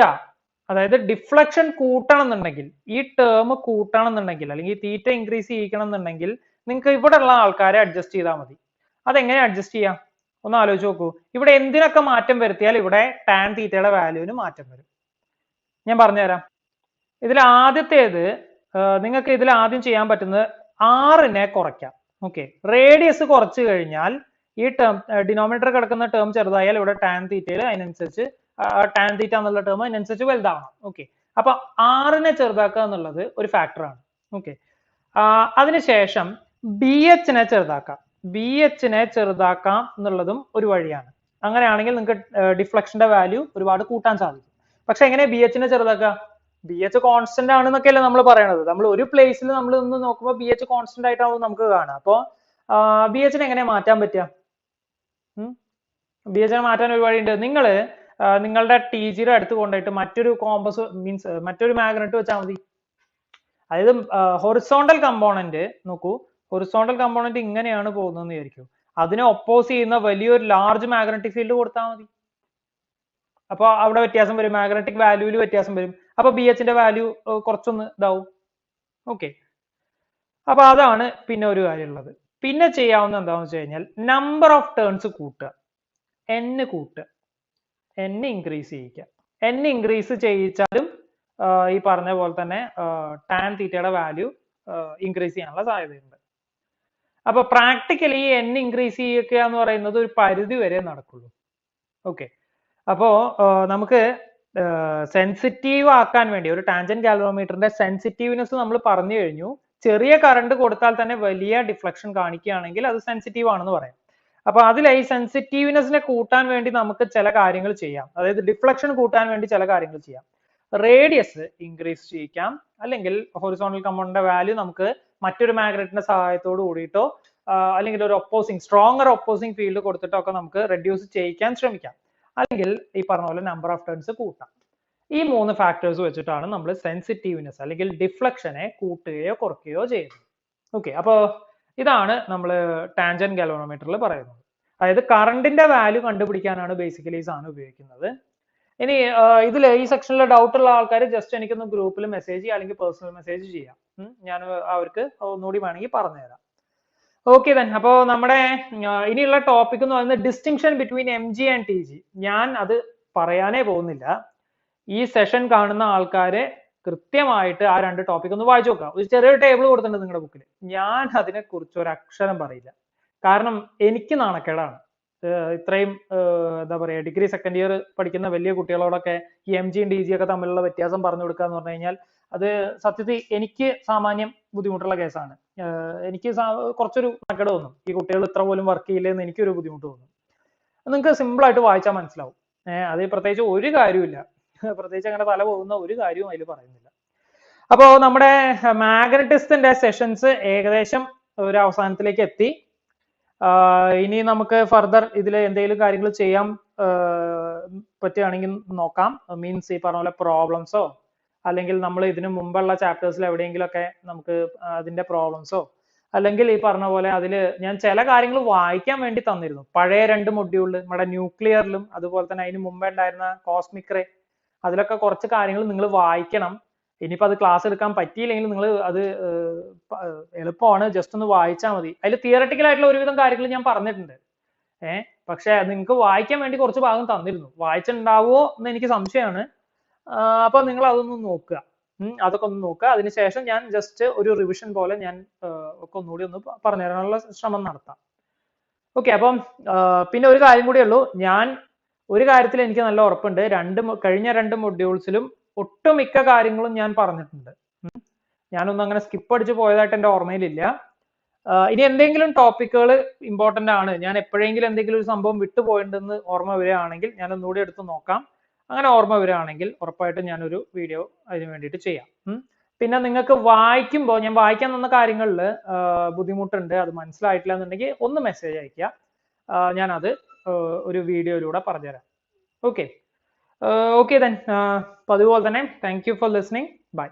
Speaker 1: അതായത് ഡിഫ്ലക്ഷൻ കൂട്ടണം എന്നുണ്ടെങ്കിൽ, ഈ ടേം കൂട്ടണം എന്നുണ്ടെങ്കിൽ, അല്ലെങ്കിൽ തീറ്റ ഇൻക്രീസ് ചെയ്യിക്കണം എന്നുണ്ടെങ്കിൽ നിങ്ങൾക്ക് ഇവിടെ ഉള്ള ആൾക്കാരെ അഡ്ജസ്റ്റ് ചെയ്താൽ മതി. അതെങ്ങനെ അഡ്ജസ്റ്റ് ചെയ്യാം ഒന്ന് ആലോചിച്ച് നോക്കൂ. ഇവിടെ എന്തിനൊക്കെ മാറ്റം വരുത്തിയാൽ ഇവിടെ ടാൻ തീറ്റയുടെ വാല്യൂവിന് മാറ്റം വരും, ഞാൻ പറഞ്ഞുതരാം. ഇതിൽ ആദ്യത്തേത് നിങ്ങൾക്ക് ഇതിൽ ആദ്യം ചെയ്യാൻ പറ്റുന്നത് ആറിനെ കുറയ്ക്കാം. ഓക്കെ, റേഡിയസ് കുറച്ചു കഴിഞ്ഞാൽ ഈ ടേം ഡിനോമിനേറ്റർ കിടക്കുന്ന ടേം ചെറുതായാൽ ഇവിടെ ടാൻ തീറ്റയിൽ അതിനനുസരിച്ച് ടാൻ തീറ്റ എന്നുള്ള ടേം അതിനനുസരിച്ച് വലുതാവണം. ഓക്കെ, അപ്പൊ ആറിനെ ചെറുതാക്കുക എന്നുള്ളത് ഒരു ഫാക്ടറാണ്. ഓക്കെ, അതിനുശേഷം BH നെ ചെറുതാക്കാം. BH നെ ചെറുതാക്കാം എന്നുള്ളതും ഒരു വഴിയാണ്. അങ്ങനെയാണെങ്കിൽ നിങ്ങൾക്ക് ഡിഫ്ലക്ഷന്റെ വാല്യൂ ഒരുപാട് കൂട്ടാൻ സാധിക്കും. പക്ഷെ എങ്ങനെ BH നെ ചെറുതാക്കുക, BH കോൺസ്റ്റന്റ് ആണെന്നൊക്കെയല്ലേ നമ്മൾ പറയണത്. നമ്മൾ ഒരു പ്ലേസിൽ നമ്മൾ ഒന്ന് നോക്കുമ്പോൾ BH കോൺസ്റ്റന്റ് ആയിട്ടാവും നമുക്ക് കാണാം. അപ്പോ BH നെ എങ്ങനെ മാറ്റാൻ പറ്റുക, BH നെ മാറ്റാൻ ഒരു വഴിയുണ്ട്. നിങ്ങൾ നിങ്ങളുടെ TG അടുത്ത് കൊണ്ടുപോയിട്ട് മറ്റൊരു കോമ്പസ് മീൻസ് മറ്റൊരു മാഗ്നറ്റ് വെച്ചാൽ മതി. അതായത് ഹൊറിസോണ്ടൽ കമ്പോണന്റ് നോക്കൂ, ഹൊറിസോണ്ടൽ കമ്പോണന്റ് ഇങ്ങനെയാണ് പോകുന്നതെന്ന് വിചാരിക്കും, അതിനെ ഒപ്പോസ് ചെയ്യുന്ന വലിയൊരു ലാർജ് മാഗ്നറ്റിക് ഫീൽഡ് കൊടുത്താൽ മതി. അപ്പൊ അവിടെ വ്യത്യാസം വരും, മാഗ്നറ്റിക് വാല്യൂവിൽ വ്യത്യാസം വരും. അപ്പൊ BH ന്റെ വാല്യൂ കുറച്ചൊന്ന് ഇതാവും. ഓക്കെ, അപ്പൊ അതാണ് പിന്നെ ഒരു കാര്യമുള്ളത്. പിന്നെ ചെയ്യാവുന്ന എന്താണെന്ന് വെച്ച് കഴിഞ്ഞാൽ നമ്പർ ഓഫ് ടേൺസ് കൂട്ടുക, n കൂട്ടുക, n ഇൻക്രീസ് ചെയ്യിക്കുക. n ഇൻക്രീസ് ചെയ്യിച്ചാലും ഈ പറഞ്ഞ പോലെ തന്നെ ടാൻ തീറ്റയുടെ വാല്യൂ ഇൻക്രീസ് ചെയ്യാനുള്ള സാധ്യതയുണ്ട്. അപ്പൊ പ്രാക്ടിക്കലി n ഇൻക്രീസ് ചെയ്യുക എന്ന് പറയുന്നത് ഒരു പരിധി വരെ നടക്കുള്ളൂ. ഓക്കെ, അപ്പോ നമുക്ക് സെൻസിറ്റീവ് ആക്കാൻ വേണ്ടി ഒരു ടാൻജന്റ് ഗാൽവനോമീറ്ററിന്റെ സെൻസിറ്റീവ്നെസ് നമ്മൾ പറഞ്ഞു കഴിഞ്ഞു. ചെറിയ കറണ്ട് കൊടുത്താൽ തന്നെ വലിയ ഡിഫ്ലക്ഷൻ കാണിക്കുകയാണെങ്കിൽ അത് സെൻസിറ്റീവ് ആണെന്ന് പറയാം. അപ്പൊ അതിൽ ഈ സെൻസിറ്റീവ്നെസ്സിനെ കൂട്ടാൻ വേണ്ടി നമുക്ക് ചില കാര്യങ്ങൾ ചെയ്യാം, അതായത് ഡിഫ്ലക്ഷൻ കൂട്ടാൻ വേണ്ടി ചില കാര്യങ്ങൾ ചെയ്യാം. റേഡിയസ് ഇൻക്രീസ് ചെയ്യിക്കാം, അല്ലെങ്കിൽ ഹൊറിസോണ്ടൽ കമ്പോണന്റിന്റെ വാല്യൂ നമുക്ക് മറ്റൊരു മാഗ്നറ്റിന്റെ സഹായത്തോട് കൂടിയിട്ടോ അല്ലെങ്കിൽ ഒരു സ്ട്രോങ്ങർ ഒപ്പോസിംഗ് ഫീൽഡ് കൊടുത്തിട്ടോ ഒക്കെ നമുക്ക് റെഡ്യൂസ് ചെയ്യിക്കാൻ ശ്രമിക്കാം. അല്ലെങ്കിൽ ഈ പറഞ്ഞ പോലെ നമ്പർ ഓഫ് ടേൺസ് കൂട്ടാം. ഈ 3 ഫാക്ടേഴ്സ് വെച്ചിട്ടാണ് നമ്മൾ സെൻസിറ്റീവ്നെസ് അല്ലെങ്കിൽ ഡിഫ്ലക്ഷനെ കൂട്ടുകയോ കുറയ്ക്കുകയോ ചെയ്യുന്നത്. ഓക്കെ, അപ്പോൾ ഇതാണ് നമ്മൾ ടാൻജന്റ് ഗാൽവനോമീറ്ററിൽ പറയുന്നത്. അതായത് കറണ്ടിന്റെ വാല്യൂ കണ്ടുപിടിക്കാനാണ് ബേസിക്കലി ഈ സാധനം ഉപയോഗിക്കുന്നത്. ഇനി ഇതിൽ ഈ സെക്ഷനിൽ ഡൗട്ട് ഉള്ള ആൾക്കാർ ജസ്റ്റ് എനിക്കൊന്ന് ഗ്രൂപ്പിൽ മെസ്സേജ് ചെയ്യുക, അല്ലെങ്കിൽ പേഴ്സണൽ മെസ്സേജ് ചെയ്യാം. ഞാൻ അവർക്ക് ഒന്നുകൂടി വേണമെങ്കിൽ പറഞ്ഞുതരാം. ഓക്കെ ദെൻ, അപ്പോൾ നമ്മുടെ ഇനിയുള്ള ടോപ്പിക് എന്ന് പറയുന്നത് distinction between MG and TG. ഞാൻ അത് പറയാനേ പോകുന്നില്ല. ഈ സെഷൻ കാണുന്ന ആൾക്കാരെ കൃത്യമായിട്ട് ആ 2 ടോപ്പിക് ഒന്ന് വായിച്ചു നോക്കാം. ഒരു ചെറിയ ടേബിൾ കൊടുത്തിട്ടുണ്ട് നിങ്ങളുടെ ബുക്കിൽ. ഞാൻ അതിനെ കുറിച്ച് ഒരു അക്ഷരം പറയില്ല, കാരണം എനിക്ക് നാണക്കേടാണ്. ഇത്രയും എന്താ പറയാ, ഡിഗ്രി സെക്കൻഡ് ഇയർ പഠിക്കുന്ന വലിയ കുട്ടികളോടൊക്കെ ഈ MGയും DG ഒക്കെ തമ്മിലുള്ള വ്യത്യാസം പറഞ്ഞു കൊടുക്കുക എന്ന് പറഞ്ഞു കഴിഞ്ഞാൽ അത് സത്യത്തിൽ എനിക്ക് സാമാന്യം ബുദ്ധിമുട്ടുള്ള കേസാണ്. എനിക്ക് കുറച്ചൊരു നാണക്കേട് തോന്നും, ഈ കുട്ടികൾ ഇത്ര പോലും വർക്ക് ചെയ്യില്ലെന്ന് എനിക്കൊരു ബുദ്ധിമുട്ട് തോന്നും. നിങ്ങൾക്ക് സിമ്പിൾ ആയിട്ട് വായിച്ചാൽ മനസ്സിലാവും. അത് പ്രത്യേകിച്ച് ഒരു കാര്യമില്ല, പ്രത്യേകിച്ച് അങ്ങനെ തല പോകുന്ന ഒരു കാര്യവും അതിൽ പറയുന്നില്ല. അപ്പോൾ നമ്മുടെ മാഗ്നറ്റിസത്തിന്റെ സെഷൻസ് ഏകദേശം ഒരു അവസാനത്തിലേക്ക് എത്തി. ഇനി നമുക്ക് ഫർദർ ഇതിൽ എന്തെങ്കിലും കാര്യങ്ങൾ ചെയ്യാൻ പറ്റുകയാണെങ്കിൽ നോക്കാം. മീൻസ് ഈ പറഞ്ഞ പോലെ പ്രോബ്ലംസോ അല്ലെങ്കിൽ നമ്മൾ ഇതിനു മുമ്പുള്ള ചാപ്റ്റേഴ്സിൽ എവിടെയെങ്കിലുമൊക്കെ നമുക്ക് അതിന്റെ പ്രോബ്ലംസോ അല്ലെങ്കിൽ ഈ പറഞ്ഞ പോലെ അതിൽ ഞാൻ ചില കാര്യങ്ങൾ വായിക്കാൻ വേണ്ടി തന്നിരുന്നു. പഴയ 2 മൊഡ്യൂളിൽ നമ്മുടെ ന്യൂക്ലിയറിലും അതുപോലെ തന്നെ അതിന് മുമ്പേ ഉണ്ടായിരുന്ന കോസ്മിക് റേ, അതിലൊക്കെ കുറച്ച് കാര്യങ്ങൾ നിങ്ങൾ വായിക്കണം. ഇനിയിപ്പോൾ അത് ക്ലാസ് എടുക്കാൻ പറ്റിയില്ലെങ്കിൽ നിങ്ങൾ അത് എളുപ്പമാണ്, ജസ്റ്റ് ഒന്ന് വായിച്ചാൽ മതി. അതിൽ തിയറട്ടിക്കൽ ആയിട്ടുള്ള ഒരുവിധം കാര്യങ്ങൾ ഞാൻ പറഞ്ഞിട്ടുണ്ട്. പക്ഷെ നിങ്ങൾക്ക് വായിക്കാൻ വേണ്ടി കുറച്ച് ഭാഗം തന്നിരുന്നു. വായിച്ചിട്ടുണ്ടാവുമോ എന്ന് എനിക്ക് സംശയമാണ്. അപ്പൊ നിങ്ങൾ അതൊന്ന് നോക്കുക, അതൊക്കെ ഒന്ന് നോക്കുക. അതിനുശേഷം ഞാൻ ജസ്റ്റ് ഒരു റിവിഷൻ പോലെ ഞാൻ ഒക്കെ ഒന്നുകൂടി ഒന്ന് പറഞ്ഞു തരാനുള്ള ശ്രമം നടത്താം. ഓക്കെ, അപ്പം പിന്നെ ഒരു കാര്യം കൂടിയേ ഉള്ളൂ. ഞാൻ ഒരു കാര്യത്തിൽ എനിക്ക് നല്ല ഉറപ്പുണ്ട്, കഴിഞ്ഞ 2 മൊഡ്യൂൾസിലും ഒട്ടുമിക്ക കാര്യങ്ങളും ഞാൻ പറഞ്ഞിട്ടുണ്ട്. ഞാനൊന്നും അങ്ങനെ സ്കിപ്പ് അടിച്ച് പോയതായിട്ട് എൻ്റെ ഓർമ്മയിലില്ല. ഇനി എന്തെങ്കിലും ടോപ്പിക്കുകൾ ഇമ്പോർട്ടൻ്റ് ആണ്, ഞാൻ എപ്പോഴെങ്കിലും എന്തെങ്കിലും ഒരു സംഭവം വിട്ടുപോയിട്ടുണ്ടെന്ന് ഓർമ്മ വരികയാണെങ്കിൽ ഞാൻ ഒന്നുകൂടി എടുത്ത് നോക്കാം. അങ്ങനെ ഓർമ്മ വരികയാണെങ്കിൽ ഉറപ്പായിട്ടും ഞാനൊരു വീഡിയോ അതിന് വേണ്ടിയിട്ട് ചെയ്യാം. പിന്നെ നിങ്ങൾക്ക് വായിക്കുമ്പോൾ, ഞാൻ വായിക്കാൻ തന്ന കാര്യങ്ങളിൽ ബുദ്ധിമുട്ടുണ്ട്, അത് മനസ്സിലായിട്ടില്ല എന്നുണ്ടെങ്കിൽ ഒന്ന് മെസ്സേജ് അയയ്ക്കുക, ഞാനത് ഒരു വീഡിയോയിലൂടെ പറഞ്ഞുതരാം. ഓക്കെ, ദെൻ അതുപോലെ തന്നെ thank you for listening. By.